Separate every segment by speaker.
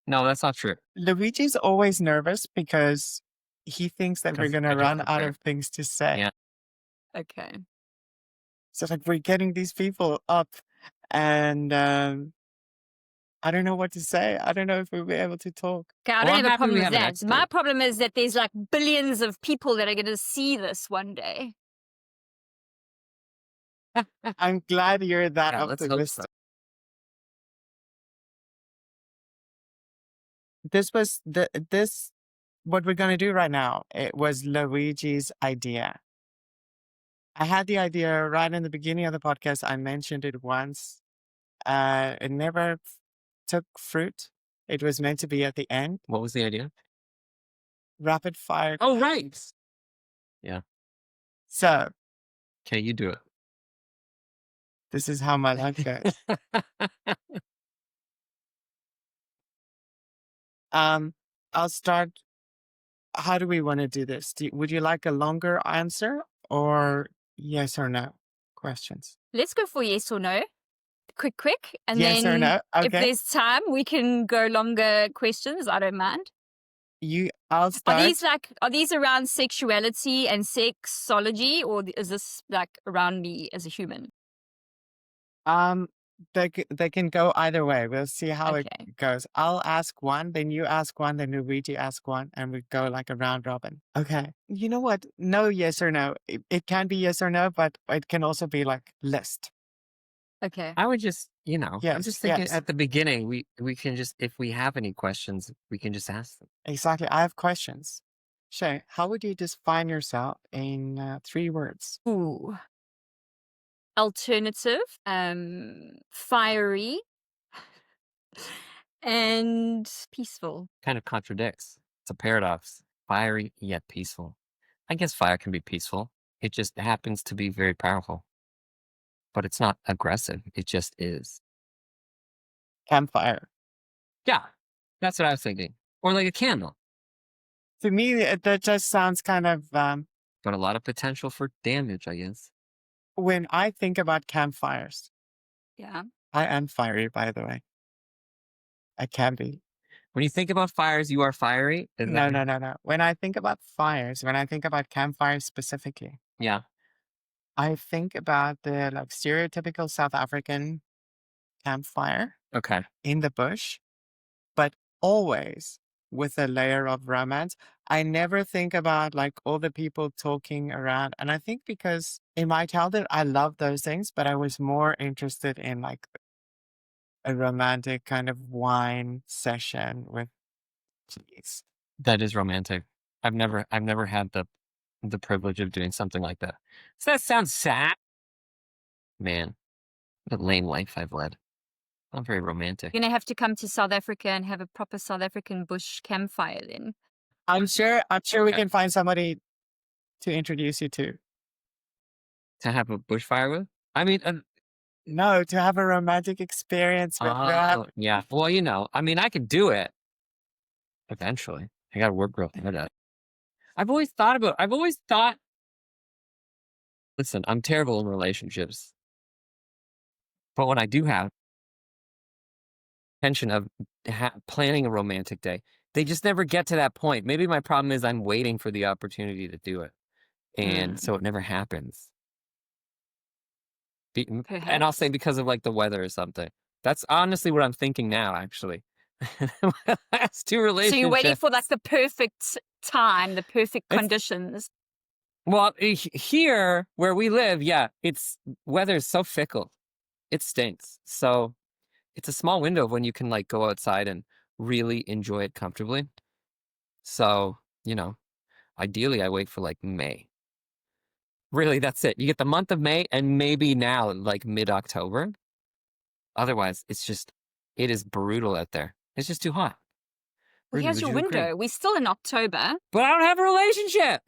Speaker 1: No, that's not true.
Speaker 2: Luigi's always nervous because he thinks that we're
Speaker 1: Because
Speaker 2: going
Speaker 1: I
Speaker 2: to
Speaker 1: just
Speaker 2: run out
Speaker 1: prepared.
Speaker 2: of things to say.
Speaker 1: Yeah.
Speaker 3: Okay.
Speaker 2: So like we're getting these people up and I don't know what to say. I don't know if we'll be able to talk.
Speaker 3: Okay, I
Speaker 1: Well,
Speaker 3: don't
Speaker 1: I'm
Speaker 3: have a
Speaker 1: happy
Speaker 3: problem
Speaker 1: we
Speaker 3: with
Speaker 1: have an
Speaker 3: that.
Speaker 1: expert.
Speaker 3: My problem is that there's like billions of people that are going to see this one day.
Speaker 2: I'm glad you're that
Speaker 1: Yeah, let's hope
Speaker 2: optimistic.
Speaker 1: so.
Speaker 2: This what we're gonna do right now. It was Luigi's idea. I had the idea right in the beginning of the podcast. I mentioned it once. It never took fruit. It was meant to be at the end.
Speaker 1: What was the idea?
Speaker 2: Rapid fire.
Speaker 1: Oh, right. Yeah.
Speaker 2: So
Speaker 1: Okay, you do it.
Speaker 2: this is how my life goes. I'll start. How do we want to do this? Would you like a longer answer or yes or no questions?
Speaker 3: Let's go for yes or no. Quick. And
Speaker 2: Yes or
Speaker 3: then
Speaker 2: no?
Speaker 3: if
Speaker 2: Okay.
Speaker 3: there's time, we can go longer questions. I don't mind.
Speaker 2: I'll start.
Speaker 3: Are these around sexuality and sexology, or is this like around me as a human?
Speaker 2: They can go either way. We'll see how
Speaker 3: Okay.
Speaker 2: it goes. I'll ask one, then you ask one, then Luigi ask one, and we go like a round robin. Okay. You know what? No, yes or no. It can be yes or no, but it can also be like list.
Speaker 3: Okay.
Speaker 1: I would just, I'm
Speaker 2: Yes,
Speaker 1: just thinking
Speaker 2: yes.
Speaker 1: at the beginning, we can just, if we have any questions, we can just ask them.
Speaker 2: Exactly. I have questions. Shay, how would you define yourself in 3 words?
Speaker 3: Ooh. Alternative, fiery, and peaceful.
Speaker 1: Kind of contradicts. It's a paradox. Fiery yet peaceful. I guess fire can be peaceful. It just happens to be very powerful. But it's not aggressive. It just is.
Speaker 2: Campfire.
Speaker 1: Yeah, that's what I was thinking. Or like a candle.
Speaker 2: To me, that just sounds kind of,
Speaker 1: But a lot of potential for damage, I guess.
Speaker 2: when I think about campfires,
Speaker 3: Yeah.
Speaker 2: I am fiery, by the way. I can be.
Speaker 1: When you think about fires, you are fiery? Is
Speaker 2: No.
Speaker 1: that-
Speaker 2: When I think about fires, when I think about campfires specifically,
Speaker 1: Yeah.
Speaker 2: I think about the like stereotypical South African campfire
Speaker 1: Okay.
Speaker 2: in the bush, but always with a layer of romance. I never think about like all the people talking around. And I think because in my childhood, I loved those things, but I was more interested in like a romantic kind of wine session with cheese.
Speaker 1: That is romantic. I've never had the privilege of doing something like that. So that sounds sad. Man, what a lame life I've led. Not very romantic.
Speaker 3: You're going to have to come to South Africa and have a proper South African bush campfire then.
Speaker 2: I'm sure we
Speaker 1: Okay.
Speaker 2: can find somebody to introduce you to.
Speaker 1: To have a bushfire with? I mean,
Speaker 2: No, to have a romantic experience with
Speaker 1: yeah. Well, I could do it eventually. I got to work real hard at it. I've always thought, listen, I'm terrible in relationships. But when I do have intention of planning a romantic day, they just never get to that point. Maybe my problem is I'm waiting for the opportunity to do it. And so it never happens. And I'll say because of like the weather or something. That's honestly what I'm thinking now, actually. Last 2 relationships.
Speaker 3: So you're waiting for like the perfect time, the perfect conditions.
Speaker 1: Well, here where we live, yeah, weather is so fickle. It stinks. So it's a small window of when you can like go outside and really enjoy it comfortably. So, ideally I wait for like May. Really, that's it. You get the month of May and maybe now like mid-October. Otherwise, it is brutal out there. It's just too hot.
Speaker 3: Well,
Speaker 1: Rudy,
Speaker 3: here's
Speaker 1: would
Speaker 3: your
Speaker 1: you agree?
Speaker 3: window. We're still in October.
Speaker 1: But I don't have a relationship.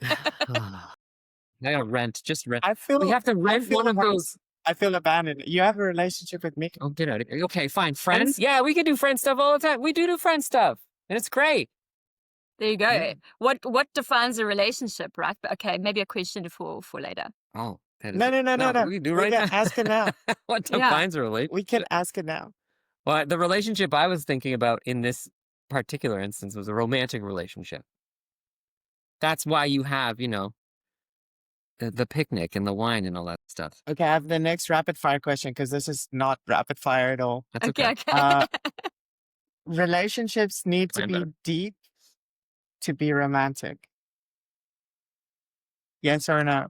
Speaker 1: I gotta rent. Just rent. We have to rent one of those.
Speaker 2: I feel abandoned. You have a relationship with me.
Speaker 1: Oh, get out of here. Okay, fine. Friends? Yeah, we can do friend stuff all the time. We do friend stuff. And it's great.
Speaker 3: There you go.
Speaker 1: Yeah.
Speaker 3: What defines a relationship, right? But okay, maybe a question for later.
Speaker 1: Oh, that is
Speaker 2: No.
Speaker 1: We can do right now.
Speaker 2: Ask it now.
Speaker 1: What defines a relationship?
Speaker 2: We can ask it now.
Speaker 1: Well, the relationship I was thinking about in this particular instance was a romantic relationship. That's why you have, the picnic and the wine and all that stuff.
Speaker 2: Okay, I have the next rapid fire question because this is not rapid fire at all.
Speaker 1: That's
Speaker 3: Okay,
Speaker 1: okay.
Speaker 3: okay.
Speaker 2: Relationships need to
Speaker 1: Plan
Speaker 2: be
Speaker 1: better.
Speaker 2: deep to be romantic. Yes or no?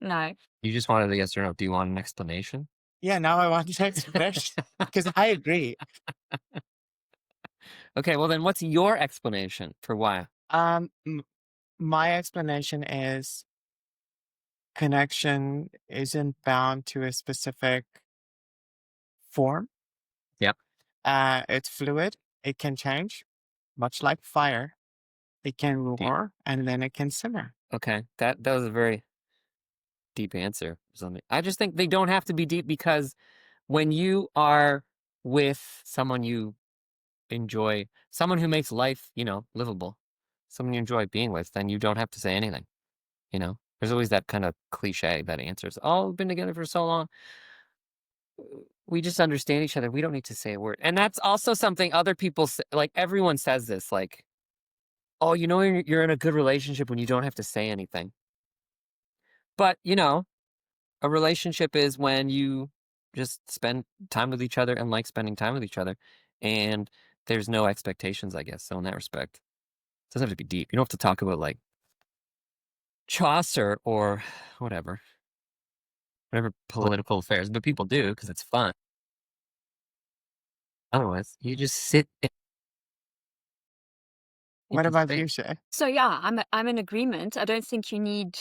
Speaker 3: No.
Speaker 1: You just wanted a yes or no. Do you want an explanation?
Speaker 2: Yeah, now I want an explanation because I agree.
Speaker 1: Okay, well then what's your explanation for why?
Speaker 2: My explanation is connection isn't bound to a specific form.
Speaker 1: Yep.
Speaker 2: It's fluid. It can change, much like fire. It can
Speaker 1: Deep.
Speaker 2: roar and then it can simmer.
Speaker 1: Okay, that was a very deep answer. Or something. I just think they don't have to be deep because when you are with someone you enjoy, someone who makes life, livable, someone you enjoy being with, then you don't have to say anything. There's always that kind of cliche that answers, oh, we've been together for so long. We just understand each other. We don't need to say a word. And that's also something other people say, like everyone says this, like, oh, you're in a good relationship when you don't have to say anything. But, a relationship is when you just spend time with each other and like spending time with each other. And there's no expectations, I guess. So in that respect, it doesn't have to be deep. You don't have to talk about like Chaucer or whatever political affairs, but people do because it's fun. Otherwise, you just sit.
Speaker 2: What about you, Shay?
Speaker 3: So yeah, I'm in agreement. I don't think you need.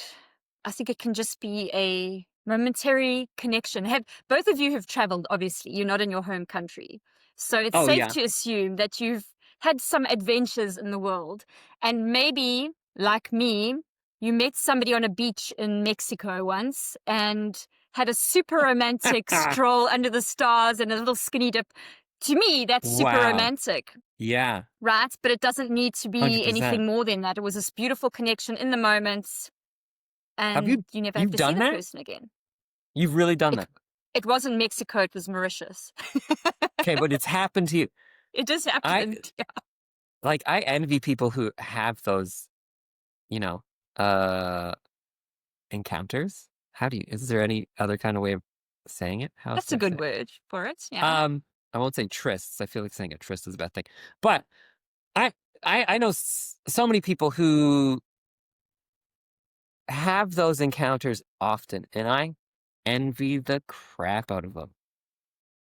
Speaker 3: I think it can just be a momentary connection. Both of you have traveled? Obviously, you're not in your home country, so it's
Speaker 1: Oh,
Speaker 3: safe
Speaker 1: yeah.
Speaker 3: to assume that you've had some adventures in the world, and maybe, like me, you met somebody on a beach in Mexico once and had a super romantic stroll under the stars and a little skinny dip. To me, that's super
Speaker 1: Wow.
Speaker 3: romantic.
Speaker 1: Yeah.
Speaker 3: Right, but it doesn't need to be
Speaker 1: 100%.
Speaker 3: anything more than that. It was this beautiful connection in the moment, and
Speaker 1: you-
Speaker 3: you never
Speaker 1: you've
Speaker 3: have to see
Speaker 1: done
Speaker 3: the
Speaker 1: that?
Speaker 3: person again.
Speaker 1: You've really done that.
Speaker 3: It wasn't Mexico, it was Mauritius.
Speaker 1: Okay, but it's happened to you.
Speaker 3: It just happened. Yeah.
Speaker 1: Like, I envy people who have those, encounters. Is there any other kind of way of saying it? How
Speaker 3: That's
Speaker 1: should
Speaker 3: a
Speaker 1: I
Speaker 3: good
Speaker 1: say it?
Speaker 3: word for it. Yeah.
Speaker 1: I won't say trysts. I feel like saying a tryst is a bad thing. But I know so many people who have those encounters often, and I envy the crap out of them.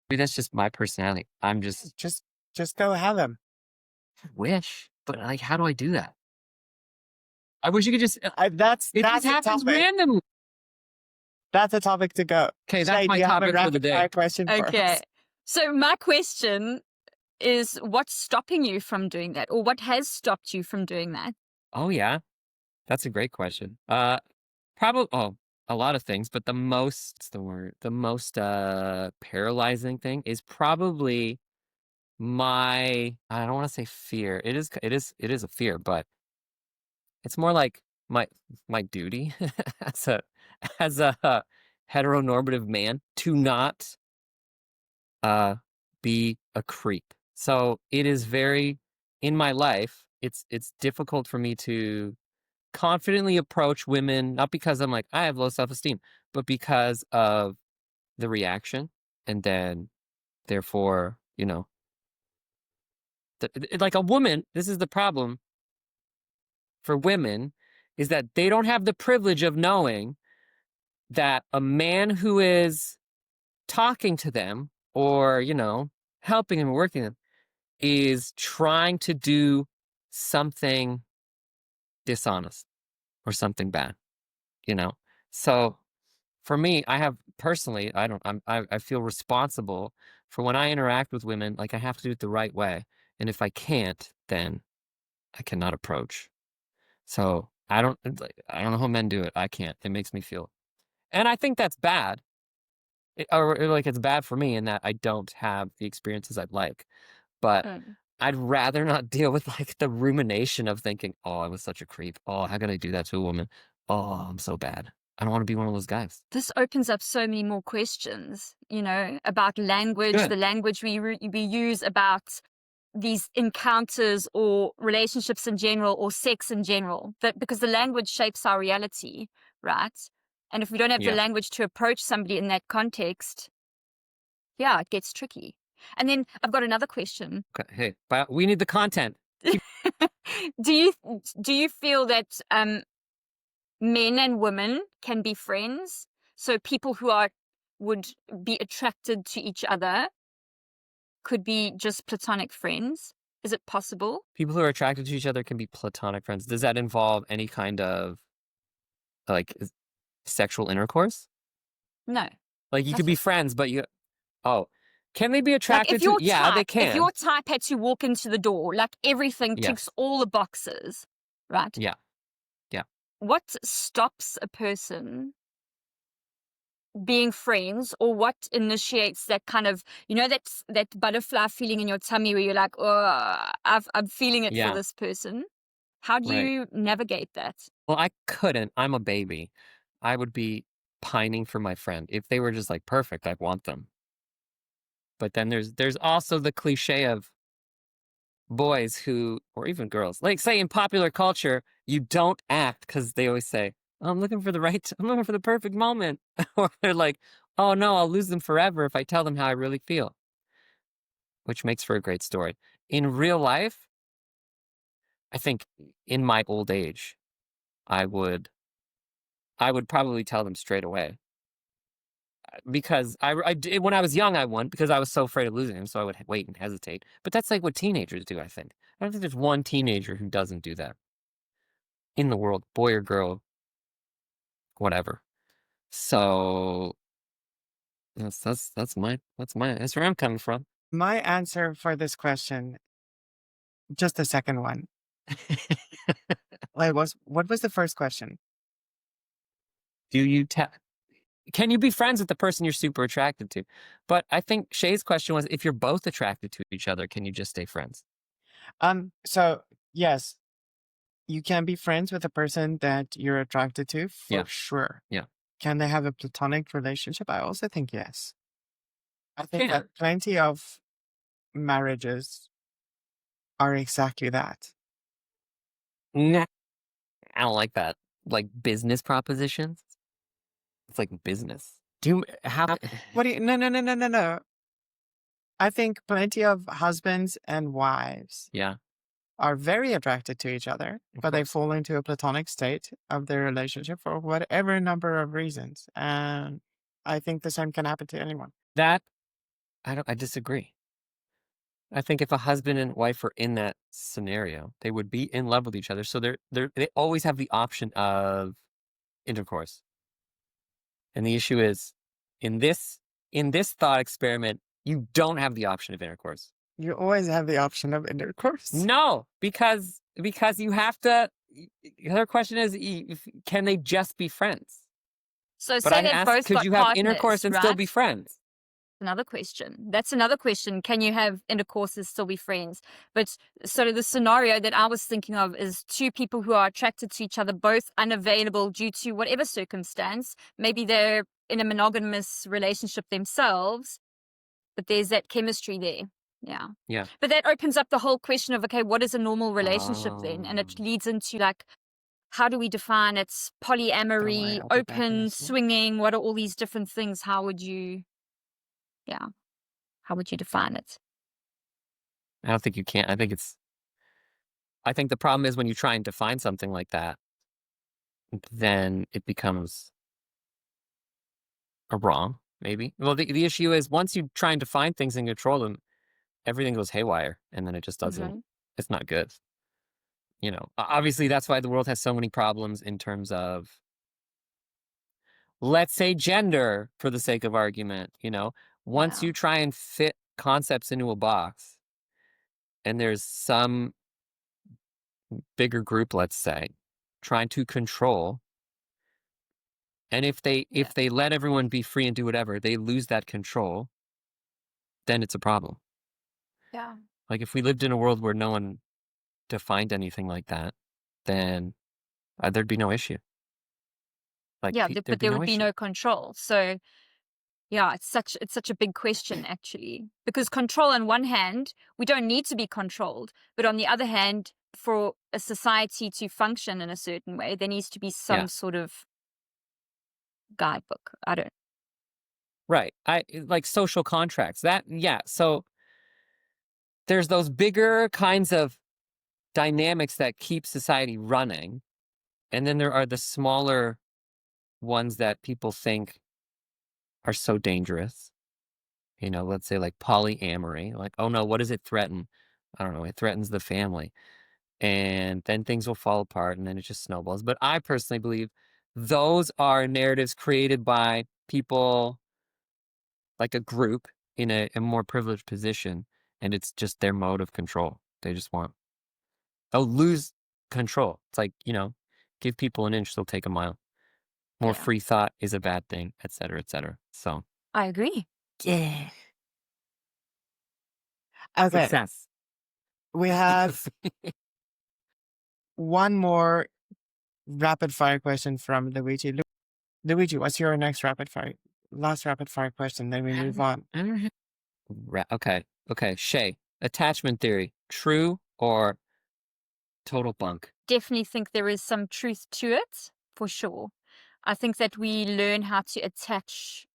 Speaker 1: Maybe that's just my personality. I'm just
Speaker 2: Just go have them.
Speaker 1: wish, but like, how do I do that? I wish you could just.
Speaker 2: That's
Speaker 1: It just
Speaker 2: a
Speaker 1: happens
Speaker 2: topic.
Speaker 1: randomly.
Speaker 2: That's a topic to go.
Speaker 1: Okay, that's
Speaker 2: Shay,
Speaker 1: my
Speaker 2: do you have a
Speaker 1: topic for the
Speaker 2: rapid fire
Speaker 1: day.
Speaker 2: question for
Speaker 3: Okay.
Speaker 2: us?
Speaker 3: So my question is, what's stopping you from doing that, or what has stopped you from doing that?
Speaker 1: Oh yeah, that's a great question. Probably a lot of things, but the most paralyzing thing is probably my. I don't want to say fear. It is a fear, but it's more like my duty as a heteronormative man to not be a creep. So it is very in my life. It's difficult for me to confidently approach women, not because I'm like I have low self-esteem, but because of the reaction, and then therefore, like a woman. This is the problem for women, is that they don't have the privilege of knowing that a man who is talking to them or, helping them, working them, is trying to do something dishonest or something bad, So for me, I have personally, I feel responsible for when I interact with women, like I have to do it the right way. And if I can't, then I cannot approach. So I don't know how men do it. I can't. It makes me feel, and I think that's bad. Or like it's bad for me in that I don't have the experiences I'd like. But I'd rather not deal with like the rumination of thinking, oh, I was such a creep. Oh, how could I do that to a woman? Oh, I'm so bad. I don't want to be one of those guys.
Speaker 3: This opens up so many more questions, about language,
Speaker 1: Good.
Speaker 3: the language we use, about these encounters or relationships in general or sex in general, but because the language shapes our reality, right? And if we don't have the
Speaker 1: Yeah.
Speaker 3: language to approach somebody in that context, yeah, it gets tricky. And then I've got another question.
Speaker 1: Okay, hey, but we need the content.
Speaker 3: do you feel that men and women can be friends? So people who would be attracted to each other could be just platonic friends? Is it possible?
Speaker 1: People who are attracted to each other can be platonic friends. Does that involve any kind of like sexual intercourse?
Speaker 3: No.
Speaker 1: Like you could be
Speaker 3: Nothing.
Speaker 1: friends, but can they be
Speaker 3: Like
Speaker 1: attracted to? Yeah, they can.
Speaker 3: if your type had to walk into the door, like everything ticks
Speaker 1: Yes.
Speaker 3: all the boxes, right?
Speaker 1: Yeah.
Speaker 3: What stops a person being friends, or what initiates that kind of, that butterfly feeling in your tummy where you're like, oh, I'm feeling it
Speaker 1: Yeah.
Speaker 3: for this person? How do
Speaker 1: Right.
Speaker 3: you navigate that?
Speaker 1: Well, I couldn't. I'm a baby. I would be pining for my friend. If they were just like perfect, I want them. But then there's also the cliche of boys who, or even girls, like say in popular culture, you don't act because they always say, oh, I'm looking for the perfect moment. Or they're like, oh no, I'll lose them forever if I tell them how I really feel. Which makes for a great story. In real life, I think in my old age, I would probably tell them straight away. Because when I was young, I wouldn't because I was so afraid of losing him, so I would wait and hesitate. But that's like what teenagers do, I think. I don't think there's one teenager who doesn't do that in the world, boy or girl, whatever. So that's where I'm coming from.
Speaker 2: My answer for this question, just the second one. What was the first question?
Speaker 1: Can you be friends with the person you're super attracted to? But I think Shay's question was, if you're both attracted to each other, can you just stay friends?
Speaker 2: So yes, you can be friends with a person that you're attracted to for
Speaker 1: Yeah.
Speaker 2: sure.
Speaker 1: Yeah.
Speaker 2: Can they have a platonic relationship? I also think yes. I think
Speaker 1: Can.
Speaker 2: that plenty of marriages are exactly that.
Speaker 1: Nah, I don't like that. Like business propositions. It's like business. How?
Speaker 2: What do you? No. I think plenty of husbands and wives
Speaker 1: Yeah.
Speaker 2: are very attracted to each other, but they
Speaker 1: course.
Speaker 2: fall into a platonic state of their relationship for whatever number of reasons. And I think the same can happen to anyone.
Speaker 1: That I disagree. I think if a husband and wife are in that scenario, they would be in love with each other. So they always have the option of intercourse. And the issue is, in this thought experiment, you don't have the option of intercourse.
Speaker 2: You always have the option of intercourse.
Speaker 1: No, because you have to. The other question is, can they just be friends?
Speaker 3: So
Speaker 1: But
Speaker 3: say
Speaker 1: I
Speaker 3: they've
Speaker 1: asked,
Speaker 3: both
Speaker 1: could
Speaker 3: got
Speaker 1: you have
Speaker 3: partners,
Speaker 1: intercourse and still
Speaker 3: right?
Speaker 1: be friends?
Speaker 3: Another question. That's another question. Can you have intercourse and still be friends? But sort of the scenario that I was thinking of is two people who are attracted to each other, both unavailable due to whatever circumstance. Maybe they're in a monogamous relationship themselves, but there's that chemistry there. Yeah.
Speaker 1: Yeah.
Speaker 3: But that opens up the whole question of, okay, what is a normal relationship then? And it
Speaker 1: Oh.
Speaker 3: leads into like, how do we define it's polyamory,
Speaker 2: I'll be back in a
Speaker 3: open,
Speaker 2: second.
Speaker 3: swinging? What are all these different things? How would you define it?
Speaker 1: I don't think you can. I think the problem is when you try and define something like that, then it becomes a wrong, maybe. Well, the issue is once you try and define things and control them, everything goes haywire, and then it just doesn't.
Speaker 3: Mhm.
Speaker 1: It's not good. Obviously, that's why the world has so many problems in terms of, let's say, gender, for the sake of argument. Once
Speaker 3: Yeah.
Speaker 1: you try and fit concepts into a box, and there's some bigger group, let's say, trying to control. And if they let everyone be free and do whatever, they lose that control, then it's a problem.
Speaker 3: Yeah.
Speaker 1: Like if we lived in a world where no one defined anything like that, then there'd be no issue. Like
Speaker 3: Yeah,
Speaker 1: there'd
Speaker 3: but
Speaker 1: be
Speaker 3: there
Speaker 1: no
Speaker 3: would be
Speaker 1: issue.
Speaker 3: no control. So, Yeah, it's such a big question, actually, because control on one hand, we don't need to be controlled, but on the other hand, for a society to function in a certain way, there needs to be some
Speaker 1: Yeah.
Speaker 3: sort of guidebook. I don't.
Speaker 1: Right. Like social contracts. So there's those bigger kinds of dynamics that keep society running, and then there are the smaller ones that people think are so dangerous. Let's say like polyamory. Like, oh no, what does it threaten? I don't know. It threatens the family. And then things will fall apart and then it just snowballs. But I personally believe those are narratives created by people, like a group in a more privileged position, and it's just their mode of control. They'll lose control. It's like, give people an inch, they'll take a mile. More
Speaker 3: Yeah.
Speaker 1: free thought is a bad thing, et cetera, et cetera. So,
Speaker 3: I agree.
Speaker 1: yeah.
Speaker 2: Okay,
Speaker 1: Success.
Speaker 2: we have one more rapid fire question from Luigi. Luigi, what's your next last rapid fire question? Then we move on.
Speaker 1: Okay. Shay, attachment theory, true or total bunk?
Speaker 3: Definitely think there is some truth to it, for sure. I think that we learn how to attach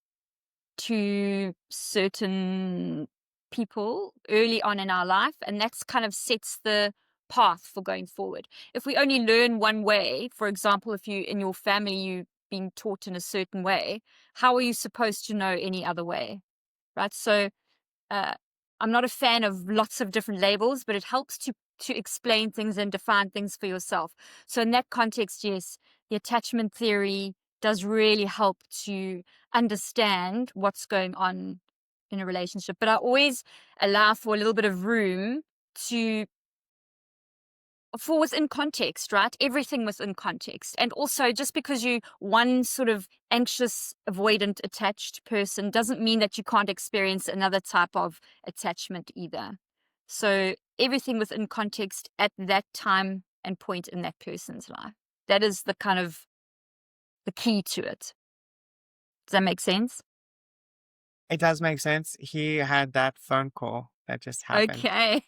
Speaker 3: to certain people early on in our life, and that's kind of sets the path for going forward. If we only learn one way, for example, if you in your family you've been taught in a certain way, how are you supposed to know any other way, right? So I'm not a fan of lots of different labels, but it helps to explain things and define things for yourself. So in that context, yes, the attachment theory does really help to understand what's going on in a relationship. But I always allow for a little bit of room for within context, right? Everything within context. And also, just because you one sort of anxious, avoidant, attached person doesn't mean that you can't experience another type of attachment either. So everything within context at that time and point in that person's life. That is the kind of the key to it. Does that make sense?
Speaker 2: It does make sense. He had that phone call that just happened.
Speaker 3: Okay.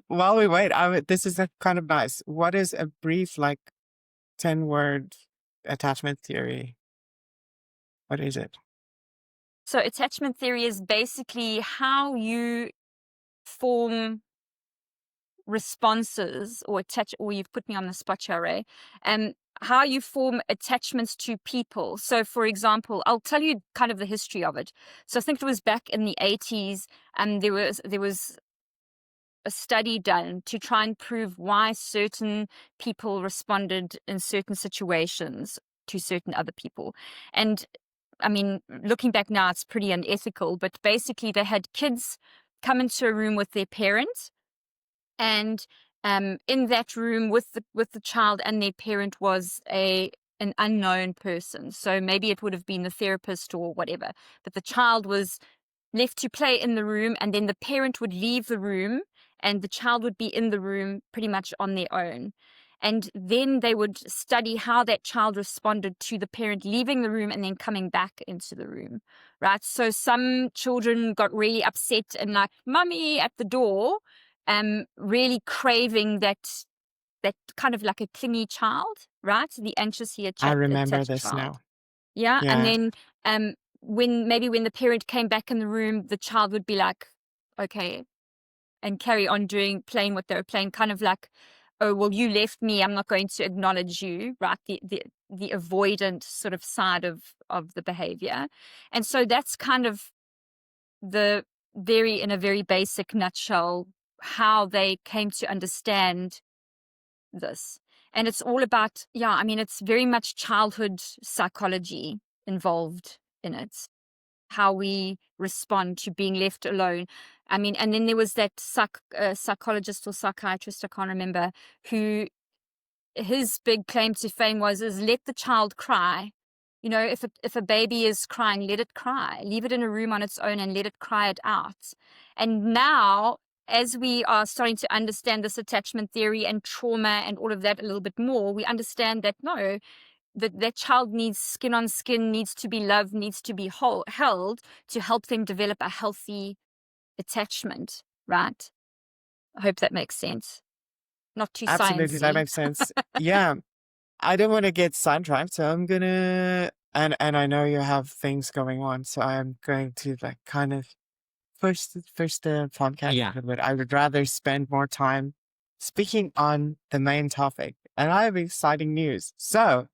Speaker 2: While we wait, this is a kind of nice. What is a brief, 10-word attachment theory? What is it?
Speaker 3: So attachment theory is basically how you form responses or you've put me on the spot, Shay, how you form attachments to people. So for example, I'll tell you kind of the history of it. So I think it was back in the 80s, and there was a study done to try and prove why certain people responded in certain situations to certain other people. And I mean, looking back now, it's pretty unethical, but basically they had kids come into a room with their parents, and in that room with the child and their parent was an unknown person. So maybe it would have been the therapist or whatever, but the child was left to play in the room, and then the parent would leave the room and the child would be in the room pretty much on their own. And then they would study how that child responded to the parent leaving the room and then coming back into the room, right? So some children got really upset and like, "Mummy," at the door, really craving that kind of like a clingy child, right? The anxious,
Speaker 2: I remember
Speaker 3: attached
Speaker 2: this
Speaker 3: child.
Speaker 2: now.
Speaker 3: Yeah.
Speaker 2: Yeah.
Speaker 3: And then when the parent came back in the room, the child would be like, okay, and carry on playing what they were playing, kind of like, "Oh, well, you left me, I'm not going to acknowledge you," right? The avoidant sort of side of the behavior. And so that's kind of in a very basic nutshell, how they came to understand this. And it's all about, I mean, it's very much childhood psychology involved in it, how we respond to being left alone. I mean, and then there was that psychologist or psychiatrist, I can't remember, who his big claim to fame is let the child cry. If a baby is crying, let it cry. Leave it in a room on its own and let it cry it out. And now, as we are starting to understand this attachment theory and trauma and all of that a little bit more, we understand that no, that child needs skin on skin, needs to be loved, needs to be held to help them develop a healthy attachment, right? I hope that makes sense. Not too
Speaker 2: Absolutely, that
Speaker 3: sciencey.
Speaker 2: makes sense. Yeah, I don't want to get sidetracked, so I'm gonna and I know you have things going on, so I'm going to like kind of push the podcast
Speaker 1: Yeah.
Speaker 2: a little bit. I would rather spend more time speaking on the main topic, and I have exciting news. So,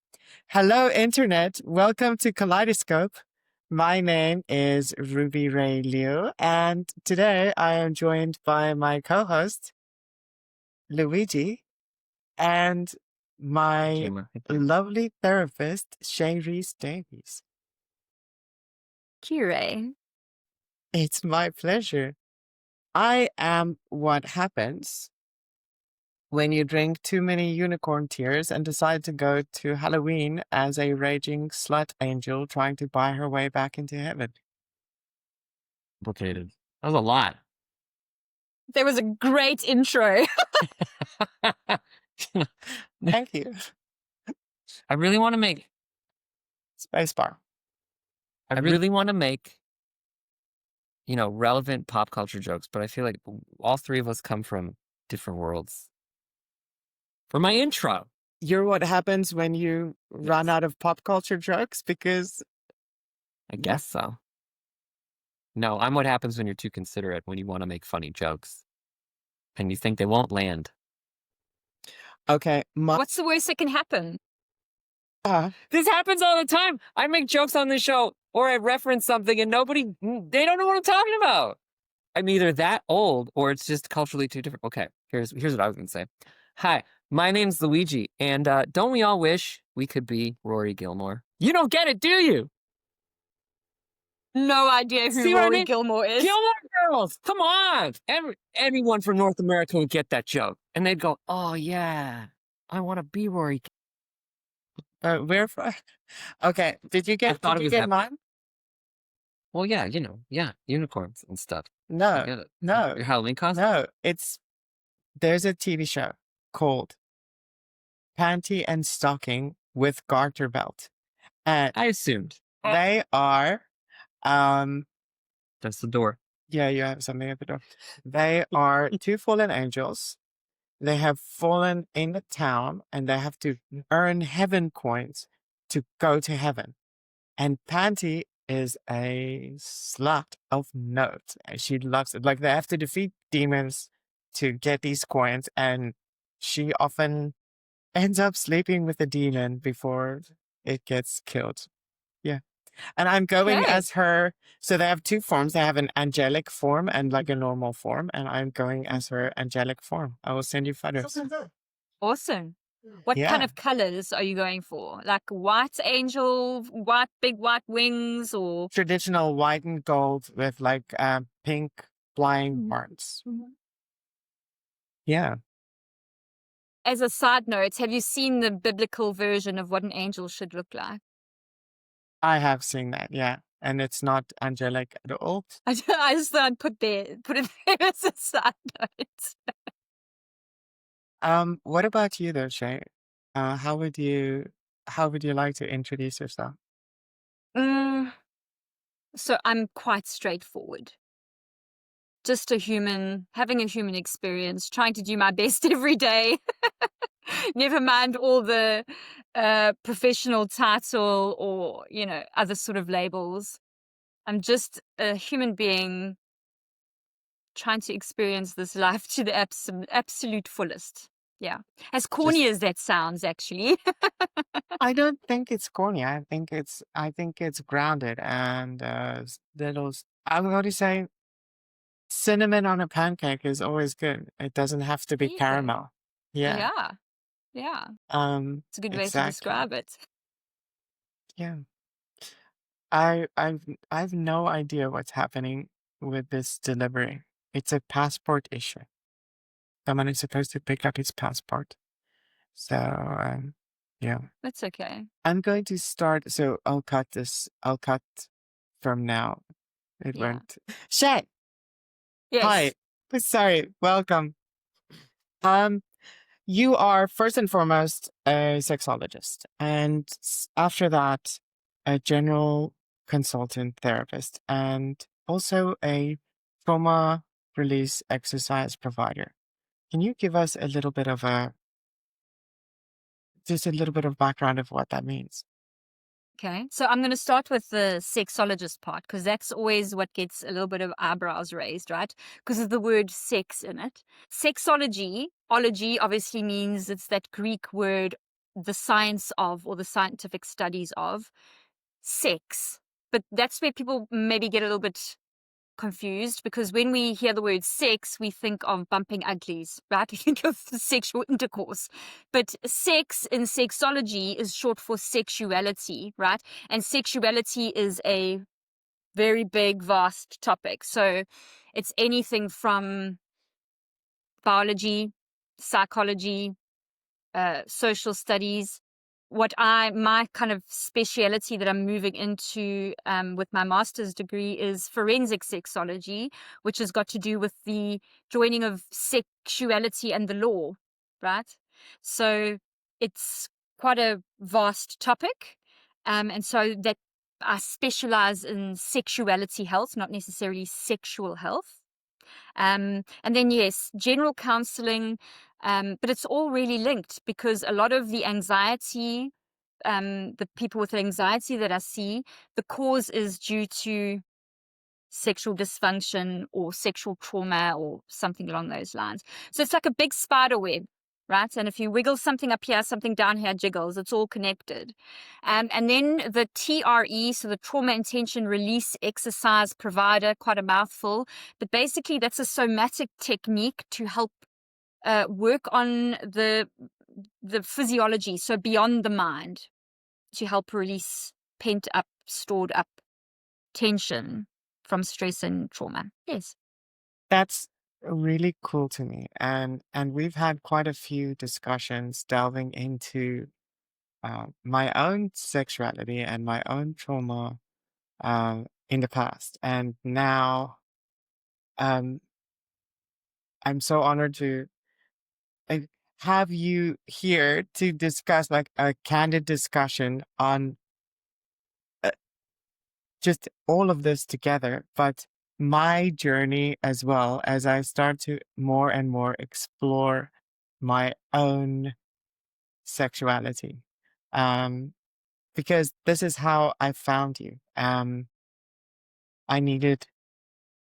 Speaker 2: hello, Internet. Welcome to Kaleidoscope. My name is Ruby Ray Liu, and today I am joined by my co-host, Luigi, and my
Speaker 1: Humor.
Speaker 2: lovely therapist, Shay Rees-Davies.
Speaker 3: Cure.
Speaker 2: It's my pleasure. I am what happens when you drink too many unicorn tears and decide to go to Halloween as a raging slut angel trying to buy her way back into heaven.
Speaker 1: Complicated. That was a lot.
Speaker 3: There was a great intro.
Speaker 2: Thank you.
Speaker 1: I really want to make.
Speaker 2: Spacebar.
Speaker 1: I really want to make. Relevant pop culture jokes, but I feel like all three of us come from different worlds. For my intro,
Speaker 2: You're what happens when you run out of pop culture jokes because
Speaker 1: I guess so. No, I'm what happens when you're too considerate, when you want to make funny jokes and you think they won't land.
Speaker 2: okay,
Speaker 3: What's the worst that can happen?
Speaker 1: This happens all the time. I make jokes on this show or I reference something and they don't know what I'm talking about. I'm either that old or it's just culturally too different. Okay, here's what I was going to say. Hi, my name's Luigi, and don't we all wish we could be Rory Gilmore? You don't get it, do you?
Speaker 3: No idea who
Speaker 1: See what I
Speaker 3: Rory
Speaker 1: mean?
Speaker 3: Gilmore is.
Speaker 1: Gilmore Girls, come on! Everyone from North America would get that joke, and they'd go, "Oh yeah, I want to be Rory."
Speaker 2: where from? Okay, did you get
Speaker 1: that.
Speaker 2: mine?
Speaker 1: Well, yeah, unicorns and stuff. I
Speaker 2: No,
Speaker 1: get it.
Speaker 2: no,
Speaker 1: Your Halloween costume.
Speaker 2: no. There's a TV show called Panty and Stocking with Garter Belt, and
Speaker 1: I assumed.
Speaker 2: they are,
Speaker 1: That's the door.
Speaker 2: yeah, you have something at the door. They are two fallen angels. They have fallen in the town, and they have to earn heaven coins to go to heaven. And Panty is a slut of note. And she loves it. Like they have to defeat demons to get these coins, and she often ends up sleeping with the demon before it gets killed. Yeah. And I'm going
Speaker 3: Okay.
Speaker 2: as her. So they have two forms. They have an angelic form and like a normal form. And I'm going as her angelic form. I will send you photos.
Speaker 3: Awesome. What
Speaker 2: Yeah.
Speaker 3: kind of colors are you going for? Like white angel, big white wings, or
Speaker 2: Traditional white and gold with like pink flying hearts. Yeah.
Speaker 3: as a side note, have you seen the biblical version of what an angel should look like?
Speaker 2: I have seen that. Yeah. And it's not angelic at all.
Speaker 3: I just thought I'd put it there as a side note.
Speaker 2: What about you though, Shay? How would you like to introduce yourself?
Speaker 3: So I'm quite straightforward. Just a human, having a human experience, trying to do my best every day. Never mind all the professional title or, other sort of labels. I'm just a human being trying to experience this life to the absolute fullest. Yeah. As corny as that sounds, actually.
Speaker 2: I don't think it's corny. I think it's grounded and I'm going to say cinnamon on a pancake is always good. It doesn't have to be
Speaker 3: There you go.
Speaker 2: caramel. Yeah.
Speaker 3: Yeah. It's a good way to
Speaker 2: Exactly.
Speaker 3: describe it.
Speaker 2: Yeah. I've no idea what's happening with this delivery. It's a passport issue. Someone is supposed to pick up his passport. So yeah.
Speaker 3: That's okay.
Speaker 2: I'm going to start. So I'll cut this. I'll cut from now. It
Speaker 3: Yeah.
Speaker 2: won't. Shay.
Speaker 3: Yes.
Speaker 2: Hi. Sorry. Welcome. you are first and foremost a sexologist, and after that, a general consultant therapist, and also a trauma release exercise provider. Can you give us a little bit of just a little bit of background of what that means?
Speaker 3: Okay, so I'm going to start with the sexologist part because that's always what gets a little bit of eyebrows raised, right? Because of the word sex in it. Sexology, ology obviously means it's that Greek word, the science of or the scientific studies of sex. But that's where people maybe get a little bit confused because when we hear the word sex, we think of bumping uglies, right? We think of sexual intercourse. But sex in sexology is short for sexuality, right? And sexuality is a very big, vast topic. So it's anything from biology, psychology, social studies. My kind of speciality that I'm moving into with my master's degree is forensic sexology, which has got to do with the joining of sexuality and the law, right? So it's quite a vast topic. And so that I specialize in sexuality health, not necessarily sexual health. And then, yes, general counseling, but it's all really linked because a lot of the anxiety, the people with anxiety that I see, the cause is due to sexual dysfunction or sexual trauma or something along those lines. So it's like a big spider web, right? And if you wiggle something up here, something down here jiggles, it's all connected. And then the TRE, so the trauma and tension release exercise provider, quite a mouthful, but basically that's a somatic technique to help work on the physiology, so beyond the mind, to help release pent up, stored up tension from stress and trauma. Yes.
Speaker 2: That's really cool to me, and we've had quite a few discussions delving into my own sexuality and my own trauma in the past, and now um, I'm so honored to like, have you here to discuss like a candid discussion on uh, just all of this together, but my journey as well as I start to more and more explore my own sexuality. Um, because this is how I found you. I needed,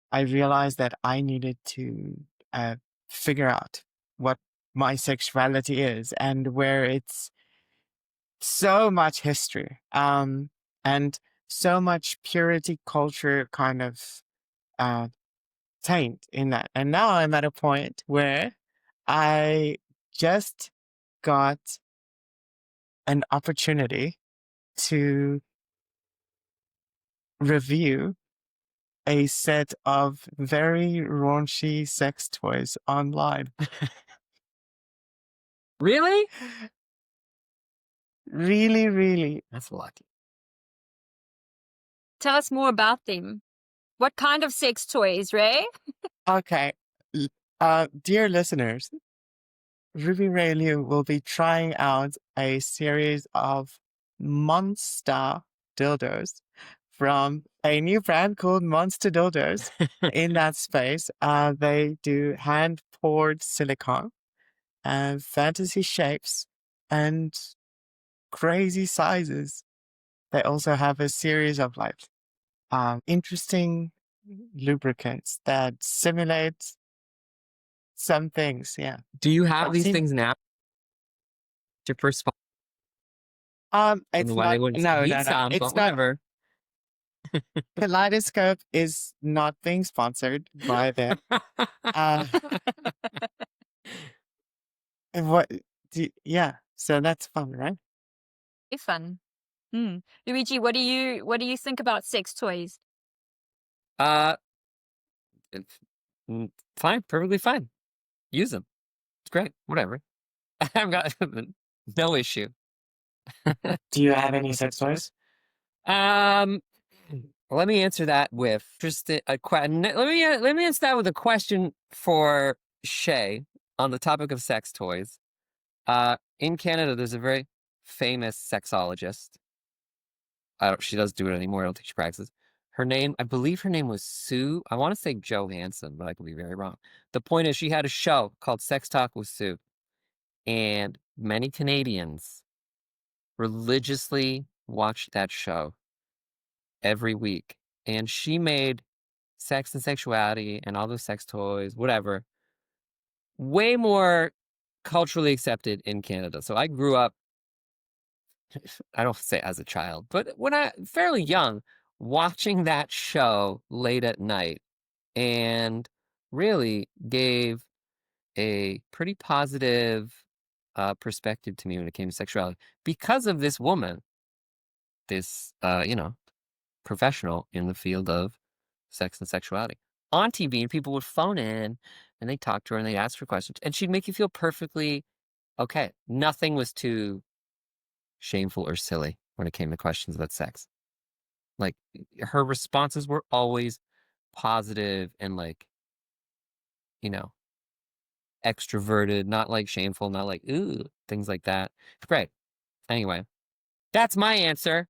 Speaker 2: I realized that I needed to uh, figure out what my sexuality is and where it's so much history, and so much purity culture kind of uh, taint in that. And now I'm at a point where I just got an opportunity to review a set of very raunchy sex toys online.
Speaker 1: Really?
Speaker 2: Really, really.
Speaker 1: That's lucky.
Speaker 3: Tell us more about them. What kind of sex toys, Ray?
Speaker 2: Okay. Dear listeners, Ruby Ray Liu will be trying out a series of monster dildos from a new brand called Monster Dildos. In that space, they do hand poured silicone and fantasy shapes and crazy sizes. They also have a series of like interesting lubricants that simulate some things. Yeah.
Speaker 1: Do you have
Speaker 2: I've
Speaker 1: these
Speaker 2: seen
Speaker 1: things now? Your first spot?
Speaker 2: It's
Speaker 1: Why they
Speaker 2: not.
Speaker 1: wouldn't
Speaker 2: No,
Speaker 1: need
Speaker 2: no, no.
Speaker 1: some,
Speaker 2: It's
Speaker 1: but
Speaker 2: not.
Speaker 1: whatever.
Speaker 2: Kaleidoscope is not being sponsored by them. Uh, and what? Yeah. So that's fun, right?
Speaker 3: Very fun. Luigi, what do you think about sex toys?
Speaker 1: uh, it's, fine, perfectly fine. Use them. It's great. Whatever. I've got no issue.
Speaker 2: Do you have any sex toys?
Speaker 1: Um, let me answer that with just let me answer that with a question for Shay on the topic of sex toys. In Canada, there's a very famous sexologist. She doesn't do it anymore. I don't think she practices. I believe her name was Sue. I want to say Johansson, but I could be very wrong. The point is, she had a show called Sex Talk with Sue, and many Canadians religiously watched that show every week. And she made sex and sexuality and all those sex toys, whatever, way more culturally accepted in Canada. So I grew up, I don't say as a child, but when fairly young, watching that show late at night, and really gave a pretty positive perspective to me when it came to sexuality because of this woman, this professional in the field of sex and sexuality. On TV, people would phone in and they'd talk to her and they'd ask her questions, and she'd make you feel perfectly okay. Nothing was too shameful or silly when it came to questions about sex. Like, her responses were always positive and, like, extroverted, not like shameful, not like ooh, things like that. It's great. Anyway, that's my answer.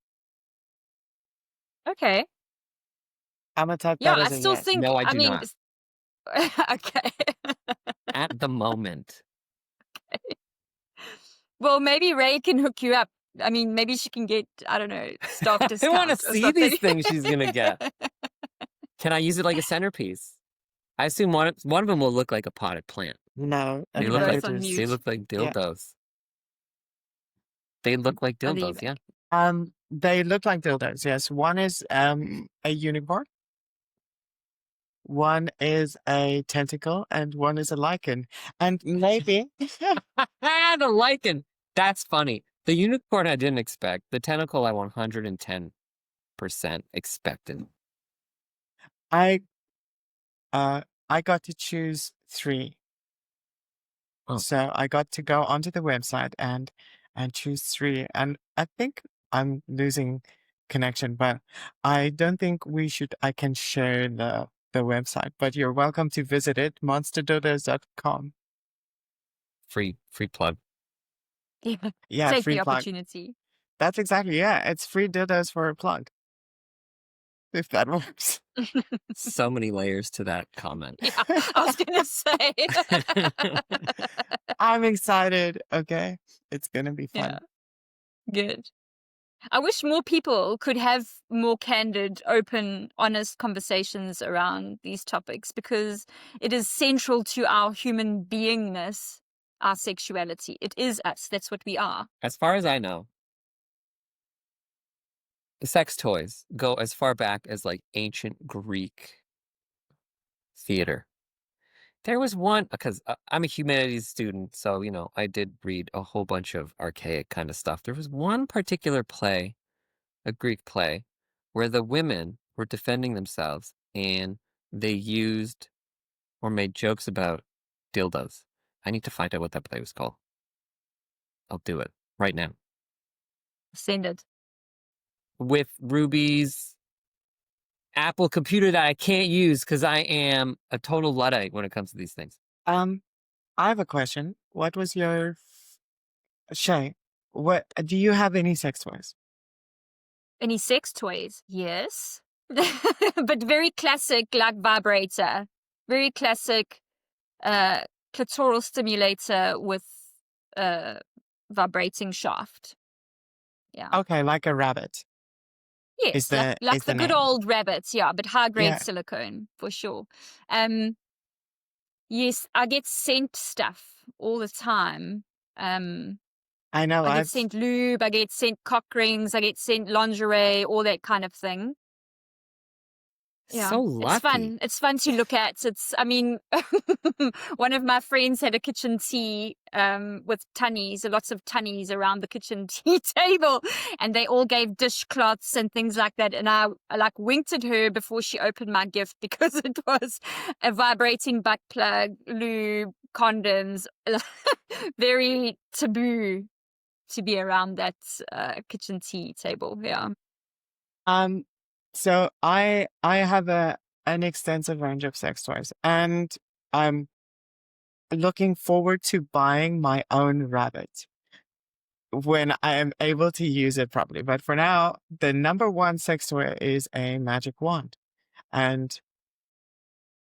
Speaker 3: Okay.
Speaker 2: I'm gonna type
Speaker 3: Yeah,
Speaker 2: that
Speaker 3: I
Speaker 2: as a
Speaker 3: still
Speaker 2: yes.
Speaker 3: think.
Speaker 1: No, I
Speaker 3: I
Speaker 1: do
Speaker 3: mean,
Speaker 1: not.
Speaker 3: okay.
Speaker 1: At the moment.
Speaker 3: Well, maybe Ray can hook you up. I mean, maybe she can get, I don't know, staff
Speaker 1: I
Speaker 3: discount
Speaker 1: want to
Speaker 3: or
Speaker 1: see
Speaker 3: something.
Speaker 1: these things she's gonna get. Can I use it like a centerpiece? I assume one of them will look like a potted plant.
Speaker 2: No,
Speaker 1: They
Speaker 3: You're
Speaker 1: look
Speaker 3: both
Speaker 1: like
Speaker 3: on
Speaker 1: they
Speaker 3: mute.
Speaker 1: look like
Speaker 2: Yeah.
Speaker 1: dildos. They look like
Speaker 3: Oh, there you
Speaker 1: dildos,
Speaker 3: go.
Speaker 1: yeah.
Speaker 2: They look like dildos. Yes, one is a unicorn, one is a tentacle, and one is a lichen. And maybe
Speaker 1: The lichen. That's funny. The unicorn I didn't expect. The tentacle I 110% expected.
Speaker 2: I got to choose 3.
Speaker 1: Oh.
Speaker 2: So I got to go onto the website and choose 3. And I think I'm losing connection, but I don't think I can share the website, but you're welcome to visit it, monsterdildos.com.
Speaker 1: Free plug.
Speaker 2: Yeah,
Speaker 3: Take
Speaker 2: free
Speaker 3: the
Speaker 2: plug.
Speaker 3: opportunity.
Speaker 2: That's exactly, yeah. It's free dildos for a plug. If that works.
Speaker 1: So many layers to that comment.
Speaker 3: Yeah, I was going to say.
Speaker 2: I'm excited. Okay. It's going to be fun.
Speaker 3: Yeah, good. I wish more people could have more candid, open, honest conversations around these topics, because it is central to our human beingness, our sexuality. It is us. That's what we are.
Speaker 1: As far as I know, the sex toys go as far back as like ancient Greek theater. There was one, because I'm a humanities student, so, I did read a whole bunch of archaic kind of stuff. There was one particular play, a Greek play, where the women were defending themselves and they used or made jokes about dildos. I need to find out what that play was called. I'll do it right now.
Speaker 3: Send it.
Speaker 1: With Ruby's Apple computer that I can't use because I am a total Luddite when it comes to these things.
Speaker 2: I have a question. What was your Shay? What do you have any sex toys?
Speaker 3: Any sex toys? Yes. But very classic, like vibrator. Very classic clitoral stimulator with vibrating shaft. Yeah.
Speaker 2: Okay, like a rabbit.
Speaker 3: Yes,
Speaker 2: Is the
Speaker 3: like
Speaker 2: is
Speaker 3: the
Speaker 2: the
Speaker 3: good
Speaker 2: name.
Speaker 3: old rabbits, yeah, but high grade
Speaker 2: Yeah.
Speaker 3: silicone for sure. Yes, I get sent stuff all the time.
Speaker 2: I know.
Speaker 3: I get sent lube, I get sent cock rings, I get sent lingerie, all that kind of thing. Yeah,
Speaker 1: So lucky.
Speaker 3: it's fun. It's fun to look at. I mean, one of my friends had a kitchen tea with tunnies, lots of tunnies around the kitchen tea table, and they all gave dishcloths and things like that. And I like winked at her before she opened my gift, because it was a vibrating butt plug, lube, condoms, very taboo to be around that kitchen tea table. Yeah.
Speaker 2: So I have an extensive range of sex toys, and looking forward to buying my own rabbit when I am able to use it properly. But for now, the number one sex toy is a magic wand. And